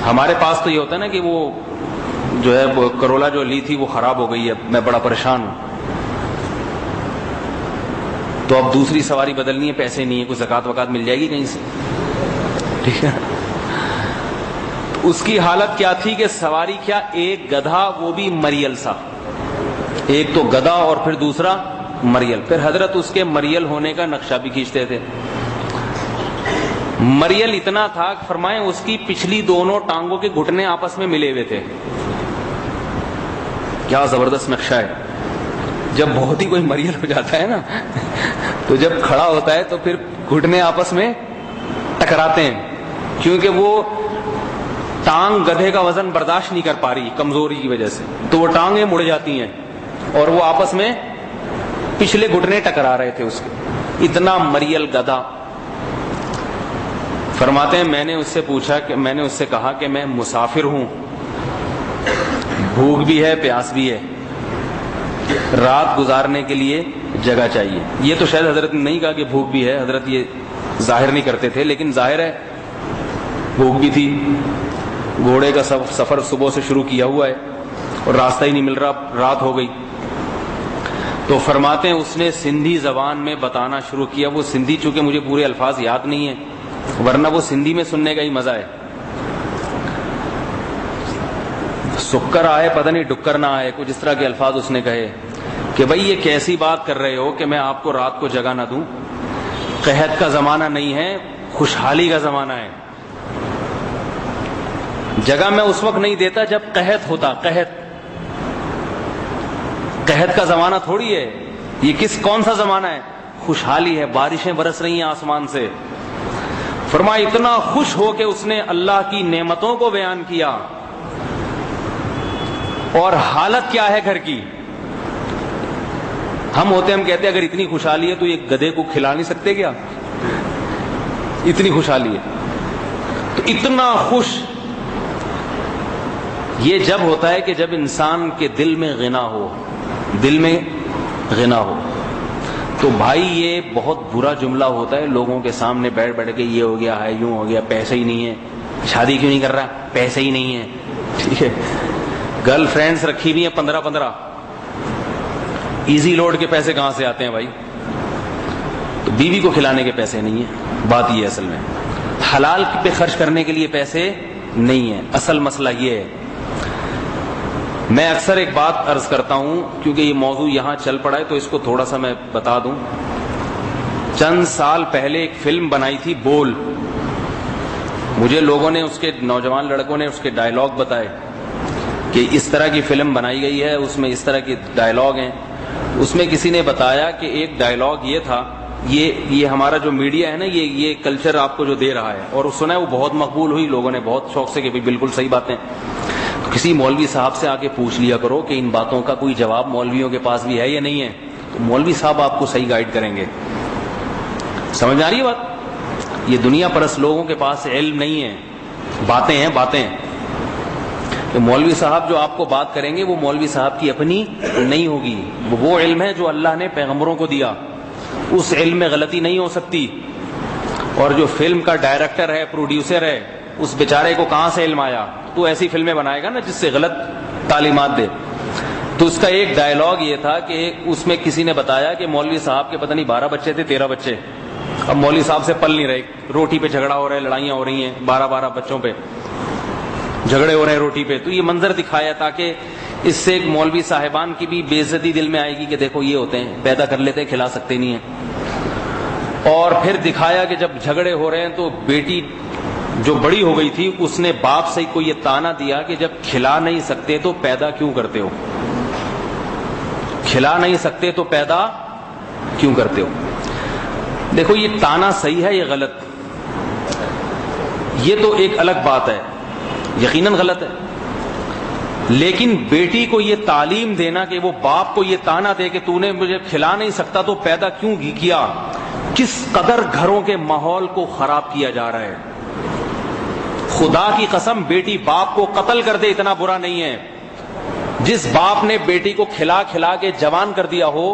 ہمارے پاس تو یہ ہوتا ہے نا کہ وہ جو ہے کرولا جو لی تھی وہ خراب ہو گئی ہے، میں بڑا پریشان ہوں، تو اب دوسری سواری بدلنی ہے، پیسے نہیں ہے، کوئی زکات وکات مل جائے گی کہیں سے، ٹھیک ہے۔ اس کی حالت کیا تھی کہ سواری کیا، ایک گدھا، وہ بھی مریل سا، ایک تو گدھا اور پھر دوسرا مریل، پھر حضرت اس کے مریل ہونے کا نقشہ بھی کھینچتے تھے، مریل اتنا تھا کہ فرمائیں اس کی پچھلی دونوں ٹانگوں کے گھٹنے آپس میں ملے ہوئے تھے، کیا زبردست نقشہ ہے۔ جب بہت ہی کوئی مریل ہو جاتا ہے نا تو جب کھڑا ہوتا ہے تو پھر گھٹنے آپس میں ٹکراتے ہیں، کیونکہ وہ ٹانگ گدھے کا وزن برداشت نہیں کر پا رہی کمزوری کی وجہ سے، تو وہ ٹانگیں مڑ جاتی ہیں اور وہ آپس میں پچھلے گھٹنے ٹکرا رہے تھے اس کے، اتنا مریل گدھا۔ فرماتے ہیں میں نے اس سے پوچھا کہ میں نے اس سے کہا کہ میں مسافر ہوں، بھوک بھی ہے پیاس بھی ہے، رات گزارنے کے لیے جگہ چاہیے۔ یہ تو شاید حضرت نے نہیں کہا کہ بھوک بھی ہے، حضرت یہ ظاہر نہیں کرتے تھے، لیکن ظاہر ہے بھوک بھی تھی، گھوڑے کا سفر صبح سے شروع کیا ہوا ہے اور راستہ ہی نہیں مل رہا، رات ہو گئی۔ تو فرماتے ہیں اس نے سندھی زبان میں بتانا شروع کیا، وہ سندھی چونکہ مجھے پورے الفاظ یاد نہیں ہیں، ورنہ وہ سندھی میں سننے کا ہی مزہ ہے، سکر آئے پتہ نہیں ڈکر نہ آئے، کچھ اس طرح کے الفاظ اس نے کہے کہ بھائی یہ کیسی بات کر رہے ہو کہ میں آپ کو رات کو جگہ نہ دوں، قحط کا زمانہ نہیں ہے، خوشحالی کا زمانہ ہے، جگہ میں اس وقت نہیں دیتا جب قحط ہوتا، قحط کا زمانہ تھوڑی ہے یہ، کون سا زمانہ ہے، خوشحالی ہے, بارشیں برس رہی ہیں آسمان سے. فرمایا اتنا خوش ہو کہ اس نے اللہ کی نعمتوں کو بیان کیا. اور حالت کیا ہے گھر کی؟ ہم ہوتے ہم کہتے ہیں اگر اتنی خوشحالی ہے تو یہ گدھے کو کھلا نہیں سکتے کیا؟ اتنی خوشحالی ہے. تو اتنا خوش یہ جب ہوتا ہے کہ جب انسان کے دل میں غنا ہو, دل میں غنا ہو. تو بھائی یہ بہت برا جملہ ہوتا ہے لوگوں کے سامنے بیٹھ بیٹھ کے, یہ ہو گیا ہے, یوں ہو گیا, پیسے ہی نہیں ہے, شادی کیوں نہیں کر رہا, پیسے ہی نہیں ہے. ٹھیک ہے, گرل فرینڈز رکھی ہوئی ہیں 15 ایزی لوڈ کے پیسے کہاں سے آتے ہیں بھائی؟ تو بیوی کو کھلانے کے پیسے نہیں ہیں. بات یہ اصل میں حلال پہ خرچ کرنے کے لیے پیسے نہیں ہیں. اصل مسئلہ یہ ہے. میں اکثر ایک بات عرض کرتا ہوں کیونکہ یہ موضوع یہاں چل پڑا ہے تو اس کو تھوڑا سا میں بتا دوں. چند سال پہلے ایک فلم بنائی تھی بول. مجھے لوگوں نے, اس کے نوجوان لڑکوں نے اس کے ڈائلاگ بتائے کہ اس طرح کی فلم بنائی گئی ہے, اس میں اس طرح کے ڈائلاگ ہیں. اس میں کسی نے بتایا کہ ایک ڈائلاگ یہ تھا, یہ ہمارا جو میڈیا ہے نا, یہ کلچر آپ کو جو دے رہا ہے, اور سنا ہے وہ بہت مقبول ہوئی, لوگوں نے بہت شوق سے کہ بالکل صحیح باتیں. تو کسی مولوی صاحب سے آ کے پوچھ لیا کرو کہ ان باتوں کا کوئی جواب مولویوں کے پاس بھی ہے یا نہیں ہے, تو مولوی صاحب آپ کو صحیح گائیڈ کریں گے. سمجھ آ رہی ہے بات؟ یہ دنیا پرست لوگوں کے پاس علم نہیں ہے, باتیں ہیں باتیں. کہ مولوی صاحب جو آپ کو بات کریں گے وہ مولوی صاحب کی اپنی نہیں ہوگی, وہ علم ہے جو اللہ نے پیغمبروں کو دیا. اس علم میں غلطی نہیں ہو سکتی. اور جو فلم کا ڈائریکٹر ہے, پروڈیوسر ہے, اس بیچارے کو کہاں سے علم آیا؟ تو ایسی فلمیں بنائے گا نا جس سے غلط تعلیمات دے. تو اس کا ایک ڈائلاگ یہ تھا کہ اس میں کسی نے بتایا کہ مولوی صاحب کے پتہ نہیں 12 بچے تھے, 13 بچے. اب مولوی صاحب سے پل نہیں رہے, روٹی پہ جھگڑا ہو رہا ہے, لڑائیاں ہو رہی ہیں, 12 بچوں پہ جھگڑے ہو رہے ہیں روٹی پہ. تو یہ منظر دکھایا تاکہ اس سے ایک مولوی صاحبان کی بھی بے عزتی دل میں آئے گی کہ دیکھو یہ ہوتے ہیں, پیدا کر لیتے, کھلا سکتے نہیں ہیں. اور پھر دکھایا کہ جب جھگڑے ہو رہے ہیں تو بیٹی جو بڑی ہو گئی تھی اس نے باپ سے کو یہ تانا دیا کہ جب کھلا نہیں سکتے تو پیدا کیوں کرتے ہو, کھلا نہیں سکتے تو پیدا کیوں کرتے ہو. دیکھو یہ تانا صحیح ہے یا غلط, یہ تو ایک الگ بات ہے, یقیناً غلط ہے. لیکن بیٹی کو یہ تعلیم دینا کہ وہ باپ کو یہ تانا دے کہ تو نے مجھے کھلا نہیں سکتا تو پیدا کیوں کیا, کس قدر گھروں کے ماحول کو خراب کیا جا رہا ہے. خدا کی قسم بیٹی باپ کو قتل کر دے اتنا برا نہیں ہے. جس باپ نے بیٹی کو کھلا کھلا کے جوان کر دیا ہو,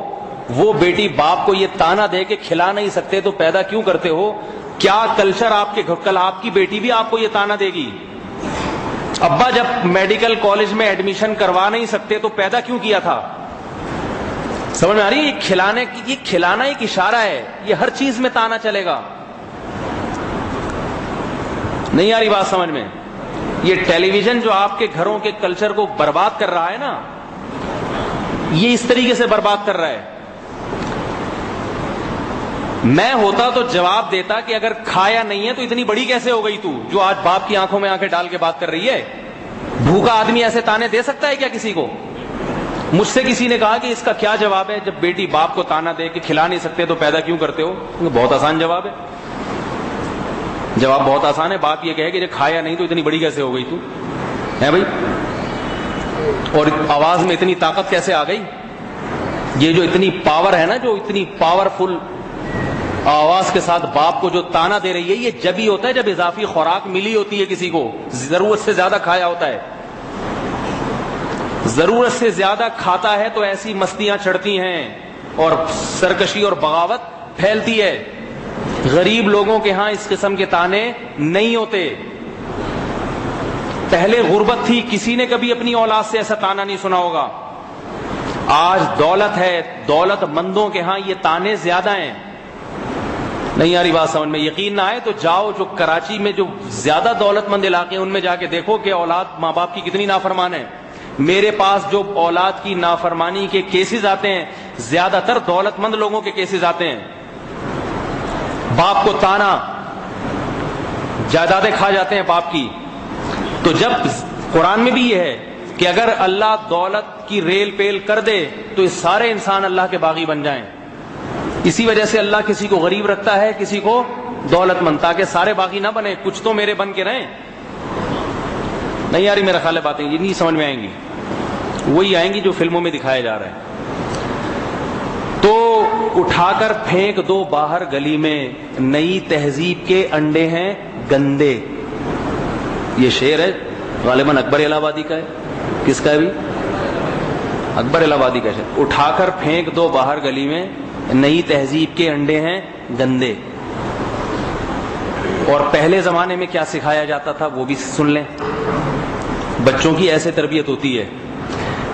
وہ بیٹی باپ کو یہ تانا دے کہ کھلا نہیں سکتے تو پیدا کیوں کرتے ہو. کیا کلچر آپ کے گھر, کل آپ کی بیٹی بھی آپ کو یہ تانا دے گی, ابا جب میڈیکل کالج میں ایڈمیشن کروا نہیں سکتے تو پیدا کیوں کیا تھا. سمجھ میں آ رہی ہے؟ یہ کھلانا ایک اشارہ ہے, یہ ہر چیز میں تانا چلے گا. نہیں آ رہی بات سمجھ میں؟ یہ ٹیلی ویژن جو آپ کے گھروں کے کلچر کو برباد کر رہا ہے نا, یہ اس طریقے سے برباد کر رہا ہے. میں ہوتا تو جواب دیتا کہ اگر کھایا نہیں ہے تو اتنی بڑی کیسے ہو گئی تو, جو آج باپ کی آنکھوں میں آنکھیں ڈال کے بات کر رہی ہے. بھوکا آدمی ایسے تانے دے سکتا ہے کیا کسی کو؟ مجھ سے کسی نے کہا کہ اس کا کیا جواب ہے جب بیٹی باپ کو تانا دے کہ کھلا نہیں سکتے تو پیدا کیوں کرتے ہو. بہت آسان جواب ہے, جواب بہت آسان ہے. باپ یہ کہے کہ جب کھایا نہیں تو اتنی بڑی کیسے ہو گئی تو, ہے بھائی, اور آواز میں اتنی طاقت کیسے آ گئی. یہ جو اتنی پاور ہے نا, جو اتنی پاورفل آواز کے ساتھ باپ کو جو تانا دے رہی ہے, یہ جب ہی ہوتا ہے جب اضافی خوراک ملی ہوتی ہے کسی کو, ضرورت سے زیادہ کھایا ہوتا ہے. ضرورت سے زیادہ کھاتا ہے تو ایسی مستیاں چڑھتی ہیں اور سرکشی اور بغاوت پھیلتی ہے. غریب لوگوں کے ہاں اس قسم کے تانے نہیں ہوتے. پہلے غربت تھی, کسی نے کبھی اپنی اولاد سے ایسا تانا نہیں سنا ہوگا. آج دولت ہے, دولت مندوں کے ہاں یہ تانے زیادہ ہیں. نہیں آ رہی بات سمجھ میں؟ یقین نہ آئے تو جاؤ جو کراچی میں جو زیادہ دولت مند علاقے ہیں ان میں جا کے دیکھو کہ اولاد ماں باپ کی کتنی نافرمان ہے. میرے پاس جو اولاد کی نافرمانی کے کیسز آتے ہیں, زیادہ تر دولت مند لوگوں کے کیسز آتے ہیں. باپ کو تانا, جائیدادیں کھا جاتے ہیں باپ کی. تو جب قرآن میں بھی یہ ہے کہ اگر اللہ دولت کی ریل پیل کر دے تو یہ سارے انسان اللہ کے باغی بن جائیں. اسی وجہ سے اللہ کسی کو غریب رکھتا ہے, کسی کو دولت مند, تاکہ سارے باقی نہ بنے, کچھ تو میرے بن کے رہیں. نہیں یاری میرا خیال ہے باتیں یہ نہیں سمجھ میں آئیں گی, وہی آئیں گی جو فلموں میں دکھایا جا رہا ہے. تو اٹھا کر پھینک دو باہر گلی میں, نئی تہذیب کے انڈے ہیں گندے. یہ شعر ہے غالباً اکبر الہ آبادی کا ہے. کس کا ہے بھی؟ اکبر الہ آبادی کا شعر. اٹھا کر پھینک دو باہر گلی میں, نئی تہذیب کے انڈے ہیں گندے. اور پہلے زمانے میں کیا سکھایا جاتا تھا وہ بھی سن لیں. بچوں کی ایسے تربیت ہوتی ہے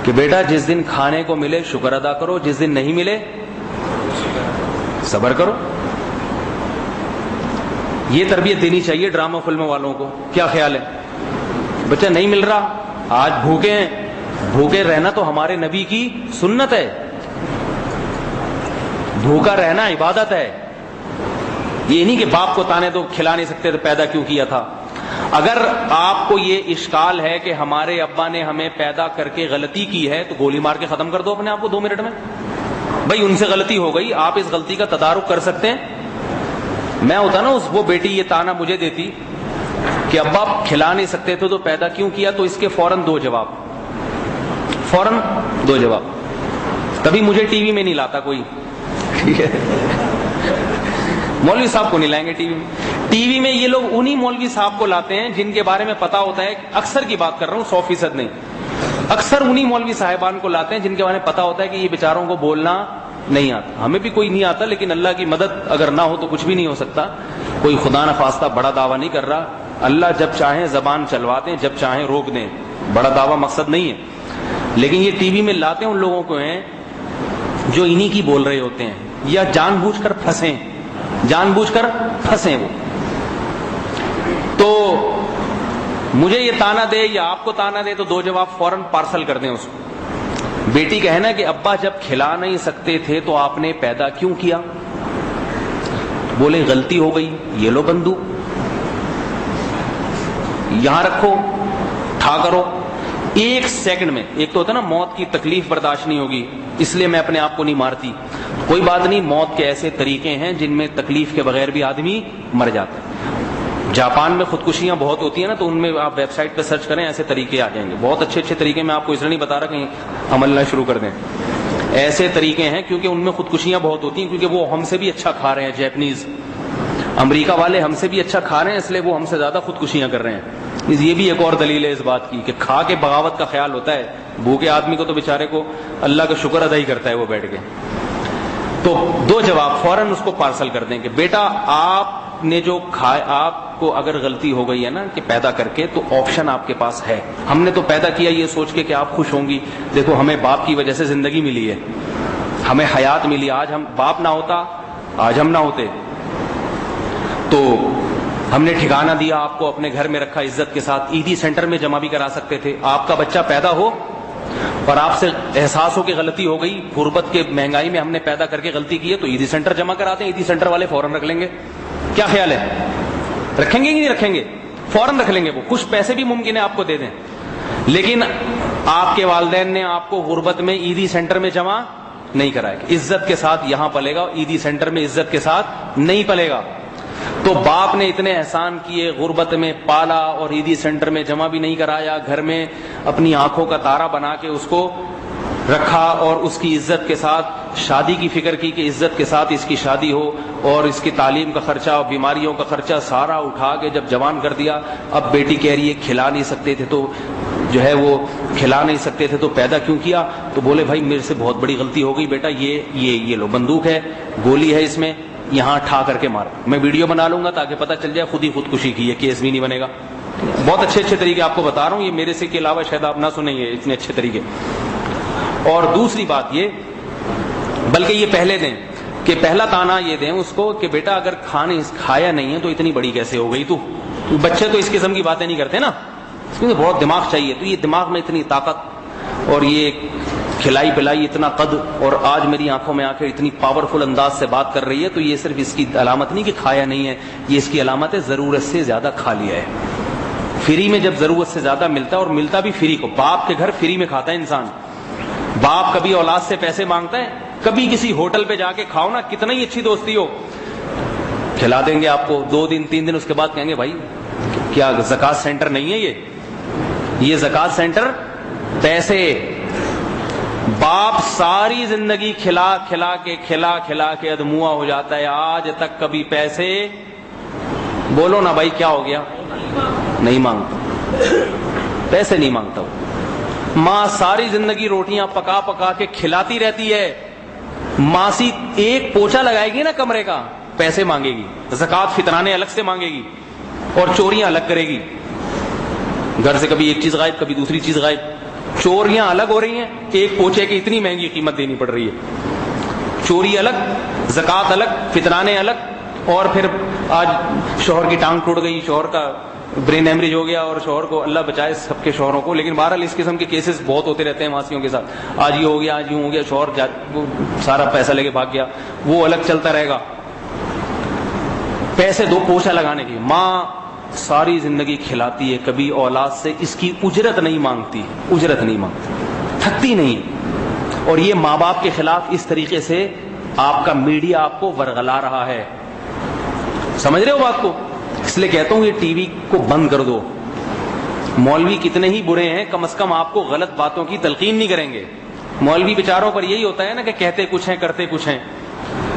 کہ بیٹا جس دن کھانے کو ملے شکر ادا کرو, جس دن نہیں ملے صبر کرو. یہ تربیت دینی چاہیے ڈرامہ فلموں والوں کو. کیا خیال ہے؟ بچہ نہیں مل رہا, آج بھوکے ہیں, بھوکے رہنا تو ہمارے نبی کی سنت ہے, بھوکا رہنا عبادت ہے. یہ نہیں کہ باپ کو تانے دو کھلا نہیں سکتے تو پیدا کیوں کیا تھا. اگر آپ کو یہ اشکال ہے کہ ہمارے ابا نے ہمیں پیدا کر کے غلطی کی ہے تو گولی مار کے ختم کر دو اپنے آپ کو 2 منٹ میں. بھائی ان سے غلطی ہو گئی, آپ اس غلطی کا تدارک کر سکتے ہیں. میں ہوتا نا وہ بیٹی یہ تانا مجھے دیتی کہ ابا آپ کھلا نہیں سکتے تھے تو پیدا کیوں کیا, تو اس کے فوراً 2 جواب, فوراً 2 جواب. تبھی مجھے ٹی وی میں نہیں لاتا کوئی, ٹھیک ہے, مولوی صاحب کو نہیں لائیں گے ٹی وی میں. ٹی وی میں یہ لوگ انہی مولوی صاحب کو لاتے ہیں جن کے بارے میں پتا ہوتا ہے, اکثر کی بات کر رہا ہوں 100% نہیں, اکثر انہی مولوی صاحبان کو لاتے ہیں جن کے بارے میں پتا ہوتا ہے کہ یہ بیچاروں کو بولنا نہیں آتا. ہمیں بھی کوئی نہیں آتا, لیکن اللہ کی مدد اگر نہ ہو تو کچھ بھی نہیں ہو سکتا. کوئی خدا نخواستہ بڑا دعویٰ نہیں کر رہا, اللہ جب چاہیں زبان چلواتے ہیں, جب چاہیں روک دیں, بڑا دعویٰ مقصد نہیں ہے. لیکن یہ ٹی وی میں لاتے ہیں ان لوگوں کو ہیں جو انہی کی بول رہے ہوتے ہیں, یا جان بوجھ کر پھنسیں, جان بوجھ کر پھنسیں وہ. تو مجھے یہ تانا دے یا آپ کو تانا دے تو 2 جواب فوراً پارسل کر دیں اس کو. بیٹی کہنا کہ ابا جب کھلا نہیں سکتے تھے تو آپ نے پیدا کیوں کیا, بولے غلطی ہو گئی, یہ لو بندوق یہاں رکھو, ٹھا کرو. 1 سیکنڈ میں, ایک تو ہوتا ہے نا موت کی تکلیف برداشت نہیں ہوگی اس لیے میں اپنے آپ کو نہیں مارتی, کوئی بات نہیں, موت کے ایسے طریقے ہیں جن میں تکلیف کے بغیر بھی آدمی مر جاتا ہے. جاپان میں خودکشیاں بہت ہوتی ہیں نا, تو ان میں آپ ویب سائٹ پہ سرچ کریں, ایسے طریقے آ جائیں گے. بہت اچھے اچھے طریقے, میں آپ کو اس لیے نہیں بتا رہا کہیں عمل نہ شروع کر دیں. ایسے طریقے ہیں کیونکہ ان میں خودکشیاں بہت ہوتی ہیں, کیونکہ وہ ہم سے بھی اچھا کھا رہے ہیں. جیپنیز, امریکہ والے ہم سے بھی اچھا کھا رہے ہیں, اس لیے وہ ہم سے زیادہ خودکشیاں کر رہے ہیں. یہ بھی ایک اور دلیل ہے اس بات کی کہ کھا کے بغاوت کا خیال ہوتا ہے. بھوکے آدمی کو تو بیچارے کو اللہ کا شکر ادا ہی کرتا ہے وہ بیٹھ کے. تو 2 جواب فوراً اس کو پارسل کر دیں کہ بیٹا آپ نے جو کھایا, آپ کو اگر غلطی ہو گئی ہے نا کہ پیدا کر کے, تو آپشن آپ کے پاس ہے. ہم نے تو پیدا کیا یہ سوچ کے کہ آپ خوش ہوں گی, دیکھو ہمیں باپ کی وجہ سے زندگی ملی ہے, ہمیں حیات ملی. آج ہم باپ نہ ہوتا, آج ہم نہ ہوتے. تو ہم نے ٹھکانہ دیا آپ کو, اپنے گھر میں رکھا عزت کے ساتھ, عیدی سینٹر میں جمع بھی کرا سکتے تھے. آپ کا بچہ پیدا ہو اور آپ سے احساس ہو کہ غلطی ہو گئی, غربت کے مہنگائی میں ہم نے پیدا کر کے غلطی کی ہے, تو عیدی سینٹر جمع کراتے ہیں, عیدی سینٹر والے فوراً رکھ لیں گے. کیا خیال ہے, رکھیں گے کہ نہیں رکھیں گے؟ فوراً رکھ لیں گے. وہ کچھ پیسے بھی ممکن ہے آپ کو دے دیں, لیکن آپ کے والدین نے آپ کو غربت میں عیدی سینٹر میں جمع نہیں کرایا. عزت کے ساتھ یہاں پلے گا, عیدی سینٹر میں عزت کے ساتھ نہیں پلے گا. تو باپ نے اتنے احسان کیے, غربت میں پالا اور عیدی سینٹر میں جمع بھی نہیں کرایا, گھر میں اپنی آنکھوں کا تارا بنا کے اس کو رکھا, اور اس کی عزت کے ساتھ شادی کی فکر کی کہ عزت کے ساتھ اس کی شادی ہو, اور اس کی تعلیم کا خرچہ اور بیماریوں کا خرچہ سارا اٹھا کے جب جوان کر دیا. اب بیٹی کہہ رہی ہے کھلا نہیں سکتے تھے تو جو ہے وہ کھلا نہیں سکتے تھے تو پیدا کیوں کیا, تو بولے بھائی میرے سے بہت بڑی غلطی ہو گئی بیٹا, یہ لو بندوق ہے, گولی ہے اس میں, یہاں ٹھا کر کے مار. میں ویڈیو بنا لوں گا تاکہ پتہ چل جائے, خود ہی خودکشی کی ہے, کیس بھی نہیں بنے گا. بہت اچھے اچھے طریقے آپ کو بتا رہا ہوں, یہ میرے سے کے علاوہ شاید آپ نہ سنیں گے اتنے اچھے طریقے. اور دوسری بات یہ, بلکہ یہ پہلے دیں کہ پہلا تانا یہ دیں اس کو کہ بیٹا اگر کھایا نہیں ہے تو اتنی بڑی کیسے ہو گئی تو. بچے تو اس قسم کی باتیں نہیں کرتے نا, اس میں بہت دماغ چاہیے. تو یہ دماغ میں اتنی طاقت اور یہ کھلائی پلائی اتنا قد, اور آج میری آنکھوں میں آ کے اتنی پاورفل انداز سے بات کر رہی ہے, تو یہ صرف اس کی علامت نہیں کہ کھایا نہیں ہے, یہ اس کی علامت ہے ضرورت سے زیادہ کھا لیا ہے. فری میں جب ضرورت سے زیادہ ملتا ہے, اور ملتا بھی فری کو, باپ کے گھر فری میں کھاتا ہے انسان. باپ کبھی اولاد سے پیسے مانگتا ہے؟ کبھی کسی ہوٹل پہ جا کے کھاؤ نا, کتنا ہی اچھی دوستی ہو, کھلا دیں گے آپ کو 2 دن 3 دن, اس کے بعد کہیں گے بھائی کیا زکات سینٹر نہیں ہے یہ زکات سینٹر پیسے. باپ ساری زندگی کھلا کھلا کے ادموا ہو جاتا ہے, آج تک کبھی پیسے, بولو نا بھائی کیا ہو گیا, نہیں مانگتا, پیسے نہیں مانگتا. ماں ساری زندگی روٹیاں پکا کے کھلاتی رہتی ہے, ماسی ایک پوچھا لگائے گی نا کمرے کا, پیسے مانگے گی, زکات فطرانے الگ سے مانگے گی اور چوریاں الگ کرے گی. گھر سے کبھی ایک چیز غائب, کبھی دوسری چیز غائب, چوریاں الگ ہو رہی ہیں, ایک پوچھے کی اتنی مہنگی قیمت دینی پڑ رہی ہے. چوری الگ, زکات الگ, فطرانے الگ. اور پھر آج شوہر کی ٹانگ ٹوٹ گئی, شوہر کا برین ہیمریج ہو گیا, اور شوہر کو, اللہ بچائے سب کے شوہروں کو, لیکن بہرحال اس قسم کے کیسز بہت ہوتے رہتے ہیں ماسیوں کے ساتھ. آج یہ ہو گیا, آج یوں ہو گیا, شوہر سارا پیسہ لے کے بھاگ گیا, وہ الگ چلتا رہے گا. پیسے دو پوچھا لگانے کی. ماں ساری زندگی کھلاتی ہے, کبھی اولاد سے اس کی اجرت نہیں مانگتی, تھکتی نہیں. اور یہ ماں باپ کے خلاف اس طریقے سے آپ کا میڈیا آپ کو ورغلا رہا ہے. سمجھ رہے ہو بات کو؟ اس لیے کہتا ہوں یہ ٹی وی کو بند کر دو. مولوی کتنے ہی برے ہیں, کم از کم آپ کو غلط باتوں کی تلقین نہیں کریں گے. مولوی بیچاروں پر یہی ہوتا ہے نا کہ کہتے کچھ ہیں کرتے کچھ ہیں.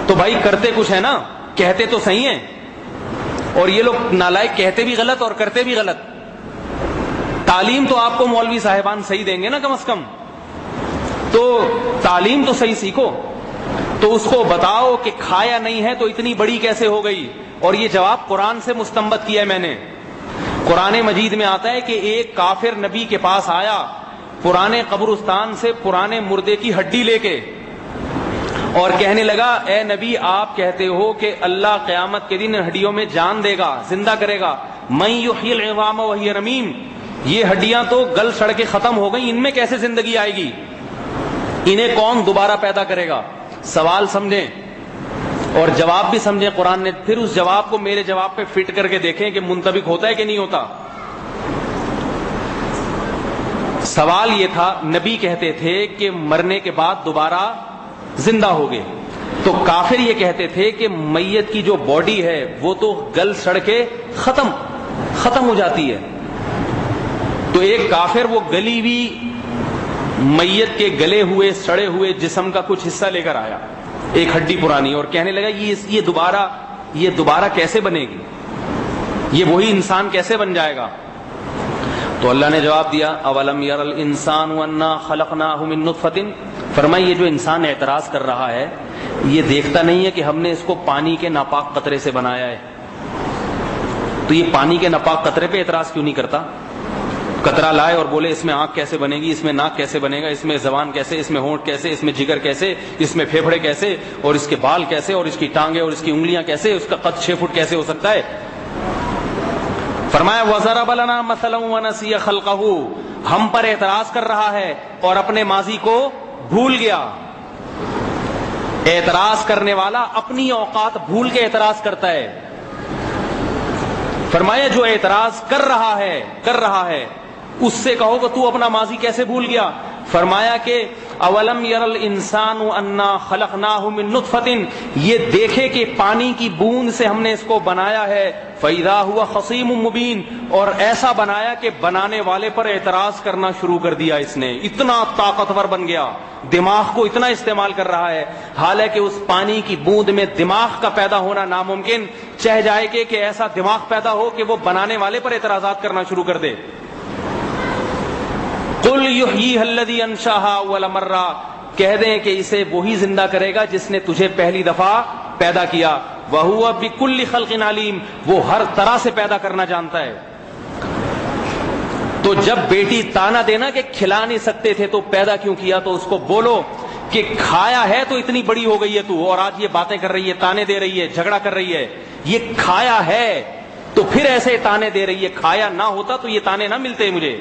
تو بھائی کرتے کچھ ہے نا, کہتے تو صحیح ہیں, اور یہ لوگ نالائق کہتے بھی غلط اور کرتے بھی غلط. تعلیم تو آپ کو مولوی صاحبان صحیح دیں گے نا کم از کم, تو تعلیم تو صحیح سیکھو. تو اس کو بتاؤ کہ کھایا نہیں ہے تو اتنی بڑی کیسے ہو گئی. اور یہ جواب قرآن سے مستنبط کیا ہے میں نے. قرآن مجید میں آتا ہے کہ ایک کافر نبی کے پاس آیا پرانے قبرستان سے پرانے مردے کی ہڈی لے کے, اور کہنے لگا اے نبی آپ کہتے ہو کہ اللہ قیامت کے دن ہڈیوں میں جان دے گا, زندہ کرے گا. من یحیی العظام وہی رمیم, یہ ہڈیاں تو گل سڑ کے ختم ہو گئی, ان میں کیسے زندگی آئے گی, انہیں کون دوبارہ پیدا کرے گا. سوال سمجھیں اور جواب بھی سمجھیں. قرآن نے پھر اس جواب کو میرے جواب پہ فٹ کر کے دیکھیں کہ منطبق ہوتا ہے کہ نہیں ہوتا. سوال یہ تھا, نبی کہتے تھے کہ مرنے کے بعد دوبارہ زندہ ہوگے, تو کافر یہ کہتے تھے کہ میت کی جو باڈی ہے وہ تو گل سڑ کے ختم ہو جاتی ہے. تو ایک کافر وہ گلی ہوئی میت کے گلے ہوئے سڑے ہوئے جسم کا کچھ حصہ لے کر آیا, ایک ہڈی پرانی, اور کہنے لگا یہ دوبارہ کیسے بنے گی, یہ وہی انسان کیسے بن جائے گا. تو اللہ نے جواب دیا اولم یر الانسان انا خلقناہ من نطفۃ, فرمایا یہ جو انسان اعتراض کر رہا ہے یہ دیکھتا نہیں ہے کہ ہم نے اس کو پانی کے ناپاک قطرے سے بنایا ہے. تو یہ پانی کے ناپاک قطرے پہ اعتراض کیوں نہیں کرتا؟ قطرہ لائے اور بولے اس میں آنکھ کیسے بنے گی, اس میں ناک کیسے بنے گا, اس میں زبان کیسے, اس میں ہونٹ کیسے, اس میں جگر کیسے, اس میں پھیپھڑے کیسے, اور اس کے بال کیسے, اور اس کی ٹانگیں اور اس کی انگلیاں کیسے, اس کا قد 6 فٹ کیسے ہو سکتا ہے. فرمایا وَضَرَبَ لَنَا مَثَلًا وَنَسِيَ خَلْقَهُ, ہم پر اعتراض کر رہا ہے اور اپنے ماضی کو بھول گیا. اعتراض کرنے والا اپنی اوقات بھول کے اعتراض کرتا ہے. فرمایا جو اعتراض کر رہا ہے اس سے کہو کہ تو اپنا ماضی کیسے بھول گیا. فرمایا کہ اولم یر الانسان انا خلقناہ من نطفۃ, یہ دیکھے کہ پانی کی بوند سے ہم نے اس کو بنایا ہے. فاذا هو خصیم مبین, اور ایسا بنایا کہ بنانے والے پر اعتراض کرنا شروع کر دیا. اس نے اتنا طاقتور بن گیا, دماغ کو اتنا استعمال کر رہا ہے, حالانکہ اس پانی کی بوند میں دماغ کا پیدا ہونا ناممکن. چاہ جائے کہ ایسا دماغ پیدا ہو کہ وہ بنانے والے پر اعتراضات کرنا شروع کر دے. قل یحییھا الذی انشاھا اول مرہ, کہہ دیں کہ اسے وہی زندہ کرے گا جس نے تجھے پہلی دفعہ پیدا کیا. وہو بکل خلق علیم, وہ ہر طرح سے پیدا کرنا جانتا ہے. تو جب بیٹی تانا دینا کہ کھلا نہیں سکتے تھے تو پیدا کیوں کیا, تو اس کو بولو کہ کھایا ہے تو اتنی بڑی ہو گئی ہے تو, اور آج یہ باتیں کر رہی ہے, تانے دے رہی ہے, جھگڑا کر رہی ہے. یہ کھایا ہے تو پھر ایسے تانے دے رہی ہے, کھایا نہ ہوتا تو یہ تانے نہ ملتے مجھے.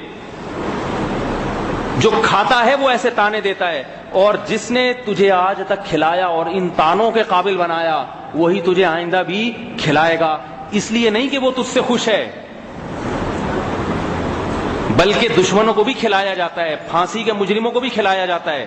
جو کھاتا ہے وہ ایسے تانے دیتا ہے, اور جس نے تجھے آج تک کھلایا اور ان تانوں کے قابل بنایا وہی تجھے آئندہ بھی کھلائے گا. اس لیے نہیں کہ وہ تجھ سے خوش ہے, بلکہ دشمنوں کو بھی کھلایا جاتا ہے, پھانسی کے مجرموں کو بھی کھلایا جاتا ہے.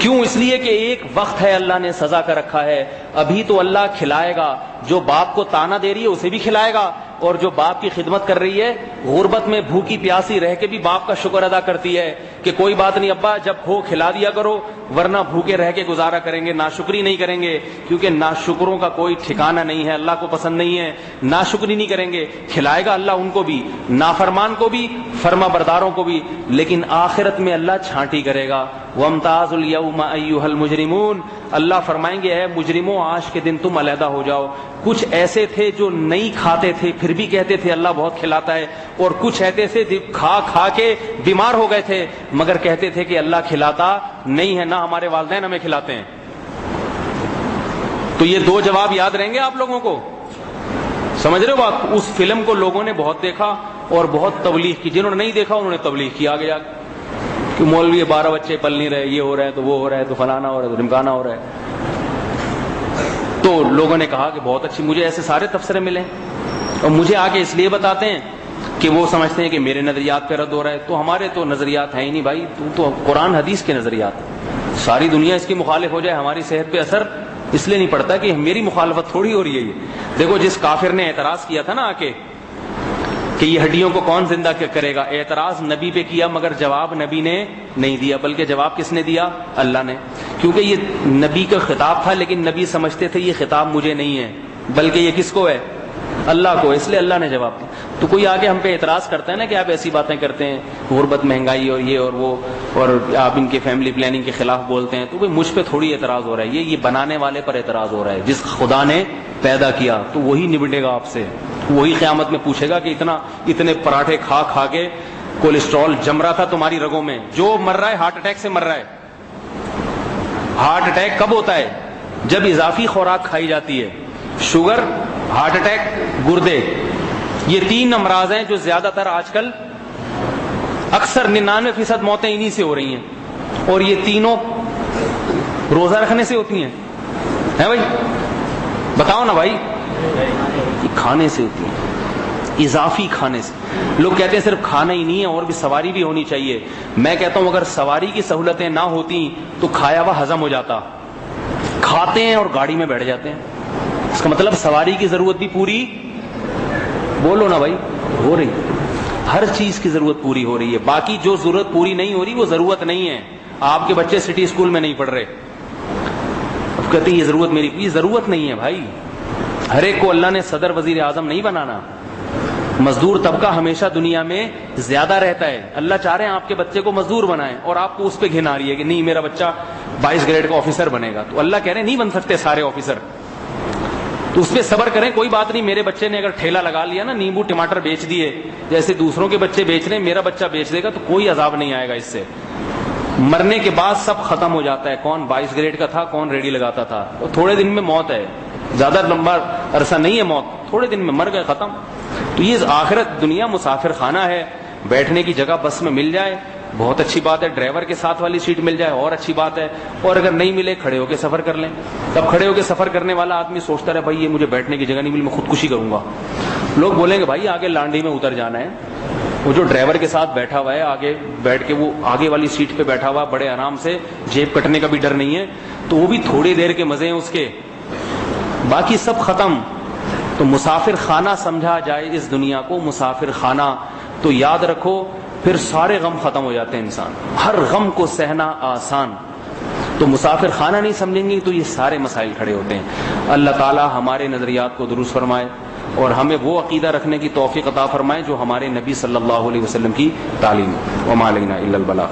کیوں؟ اس لیے کہ ایک وقت ہے اللہ نے سزا کا رکھا ہے. ابھی تو اللہ کھلائے گا، جو باپ کو تانا دے رہی ہے اسے بھی کھلائے گا، اور جو باپ کی خدمت کر رہی ہے غربت میں بھوکی پیاسی رہ کے بھی باپ کا شکر ادا کرتی ہے کہ کوئی بات نہیں ابا، جب ہو کھلا دیا کرو، ورنہ بھوکے رہ کے گزارا کریں گے، ناشکری نہیں کریں گے، کیونکہ ناشکروں کا کوئی ٹھکانہ نہیں ہے، اللہ کو پسند نہیں ہے، ناشکری نہیں کریں گے. کھلائے گا اللہ ان کو بھی، نافرمان کو بھی، فرما برداروں کو بھی، لیکن آخرت میں اللہ چھانٹی کرے گا. وَامْتَازُوا الْيَوْمَ أَيُّهَا الْمُجْرِمُونَ، اللہ فرمائیں گے اے مجرموں آج کے دن تم علیحدہ ہو جاؤ. کچھ ایسے تھے جو نہیں کھاتے تھے پھر بھی کہتے تھے اللہ بہت کھلاتا ہے، اور کچھ ایسے تھے کھا کھا کے بیمار ہو گئے تھے مگر کہتے تھے کہ اللہ کھلاتا نہیں ہے، نہ ہمارے والدین ہمیں کھلاتے ہیں. تو یہ دو جواب یاد رہیں گے آپ لوگوں کو. سمجھ رہے ہو بات؟ اس فلم کو لوگوں نے بہت دیکھا اور بہت تبلیغ کی، جنہوں نے نہیں دیکھا انہوں نے تبلیغ کی آگے جا کہ مولوی 12 بچے پل نہیں رہے، یہ ہو رہا ہے تو وہ ہو رہا ہے تو فلانا ہو رہا ہے تو ڈھمکانا ہو رہا ہے. تو لوگوں نے کہا کہ بہت اچھی، مجھے ایسے سارے تبصرے ملے اور مجھے آگے اس لیے بتاتے ہیں کہ وہ سمجھتے ہیں کہ میرے نظریات پہ رد ہو رہا ہے. تو ہمارے تو نظریات ہیں ہی نہیں بھائی، تو قرآن حدیث کے نظریات. ساری دنیا اس کی مخالف ہو جائے ہماری صحت پہ اثر اس لیے نہیں پڑتا کہ میری مخالفت تھوڑی ہو رہی ہے. یہ دیکھو جس کافر نے اعتراض کیا تھا نا آ کے کہ یہ ہڈیوں کو کون زندہ کرے گا، اعتراض نبی پہ کیا مگر جواب نبی نے نہیں دیا، بلکہ جواب کس نے دیا؟ اللہ نے. کیونکہ یہ نبی کا خطاب تھا لیکن نبی سمجھتے تھے یہ خطاب مجھے نہیں ہے بلکہ یہ کس کو ہے؟ اللہ کو. اس لیے اللہ نے جواب دیا. تو کوئی آگے ہم پہ اعتراض کرتا ہے نا کہ آپ ایسی باتیں کرتے ہیں، غربت، مہنگائی اور یہ اور وہ، اور آپ ان کے فیملی پلاننگ کے خلاف بولتے ہیں، تو بھئی مجھ پہ تھوڑی اعتراض ہو رہا ہے، یہ بنانے والے پر اعتراض ہو رہا ہے جس خدا نے پیدا کیا. تو وہی نبٹے گا آپ سے، وہی قیامت میں پوچھے گا کہ اتنے پراٹھے کھا کھا کے کولیسٹرول جم رہا تھا تمہاری رگوں میں. جو مر رہا ہے ہارٹ اٹیک سے مر رہا ہے. ہارٹ اٹیک کب ہوتا ہے؟ جب اضافی خوراک کھائی جاتی ہے. شوگر، ہارٹ اٹیک، گردے، یہ 3 امراض ہیں جو زیادہ تر آج کل اکثر 99% موتیں انہی سے ہو رہی ہیں، اور یہ تینوں روزہ رکھنے سے ہوتی ہیں بھائی؟ بتاؤ نا بھائی. یہ کھانے سے ہوتی ہیں، اضافی کھانے سے. لوگ کہتے ہیں صرف کھانا ہی نہیں ہے اور بھی سواری بھی ہونی چاہیے. میں کہتا ہوں اگر سواری کی سہولتیں نہ ہوتی تو کھایا ہوا ہضم ہو جاتا. کھاتے ہیں اور گاڑی میں بیٹھ جاتے ہیں، اس کا مطلب سواری کی ضرورت بھی پوری، بولو نا بھائی، ہو رہی. ہر چیز کی ضرورت پوری ہو رہی ہے. باقی جو ضرورت پوری نہیں ہو رہی وہ ضرورت نہیں ہے. آپ کے بچے سٹی اسکول میں نہیں پڑھ رہے، اب کہتے ہیں یہ ضرورت میری، یہ ضرورت نہیں ہے بھائی. ہر ایک کو اللہ نے صدر وزیر اعظم نہیں بنانا. مزدور طبقہ ہمیشہ دنیا میں زیادہ رہتا ہے. اللہ چاہ رہے ہیں آپ کے بچے کو مزدور بنائیں اور آپ کو اس پہ گھن آ رہی ہے کہ نہیں میرا بچہ 22 گریڈ کا آفیسر بنے گا. تو اللہ کہہ رہے ہیں نہیں بن سکتے سارے آفیسر، تو اس پہ صبر کریں. کوئی بات نہیں، میرے بچے نے اگر ٹھیلا لگا لیا نا، نیمبو ٹماٹر بیچ دیے جیسے دوسروں کے بچے بیچ رہے ہیں، میرا بچہ بیچ دے گا تو کوئی عذاب نہیں آئے گا اس سے. مرنے کے بعد سب ختم ہو جاتا ہے، کون 22 گریڈ کا تھا، کون ریڈی لگاتا تھا. اور تھوڑے دن میں موت ہے، زیادہ لمبا عرصہ نہیں ہے موت، تھوڑے دن میں مر گئے، ختم. تو یہ آخرت دنیا مسافر خانہ ہے. بیٹھنے کی جگہ بس میں مل جائے بہت اچھی بات ہے، ڈرائیور کے ساتھ والی سیٹ مل جائے اور اچھی بات ہے، اور اگر نہیں ملے کھڑے ہو کے سفر کر لیں. تب کھڑے ہو کے سفر کرنے والا آدمی سوچتا رہے بھائی یہ مجھے بیٹھنے کی جگہ نہیں ملی، میں خودکشی کروں گا. لوگ بولیں گے بھائی آگے لانڈی میں اتر جانا ہے. وہ جو ڈرائیور کے ساتھ بیٹھا ہوا ہے آگے بیٹھ کے، وہ آگے والی سیٹ پہ بیٹھا ہوا بڑے آرام سے، جیب کٹنے کا بھی ڈر نہیں ہے، تو وہ بھی تھوڑی دیر کے مزے ہیں اس کے، باقی سب ختم. تو مسافر خانہ سمجھا جائے اس دنیا کو، مسافر خانہ. تو یاد رکھو پھر سارے غم ختم ہو جاتے ہیں. انسان ہر غم کو سہنا آسان. تو مسافر خانہ نہیں سمجھیں گے تو یہ سارے مسائل کھڑے ہوتے ہیں. اللہ تعالی ہمارے نظریات کو درست فرمائے اور ہمیں وہ عقیدہ رکھنے کی توفیق عطا فرمائے جو ہمارے نبی صلی اللہ علیہ وسلم کی تعلیم. وما علینا الا البلاغ.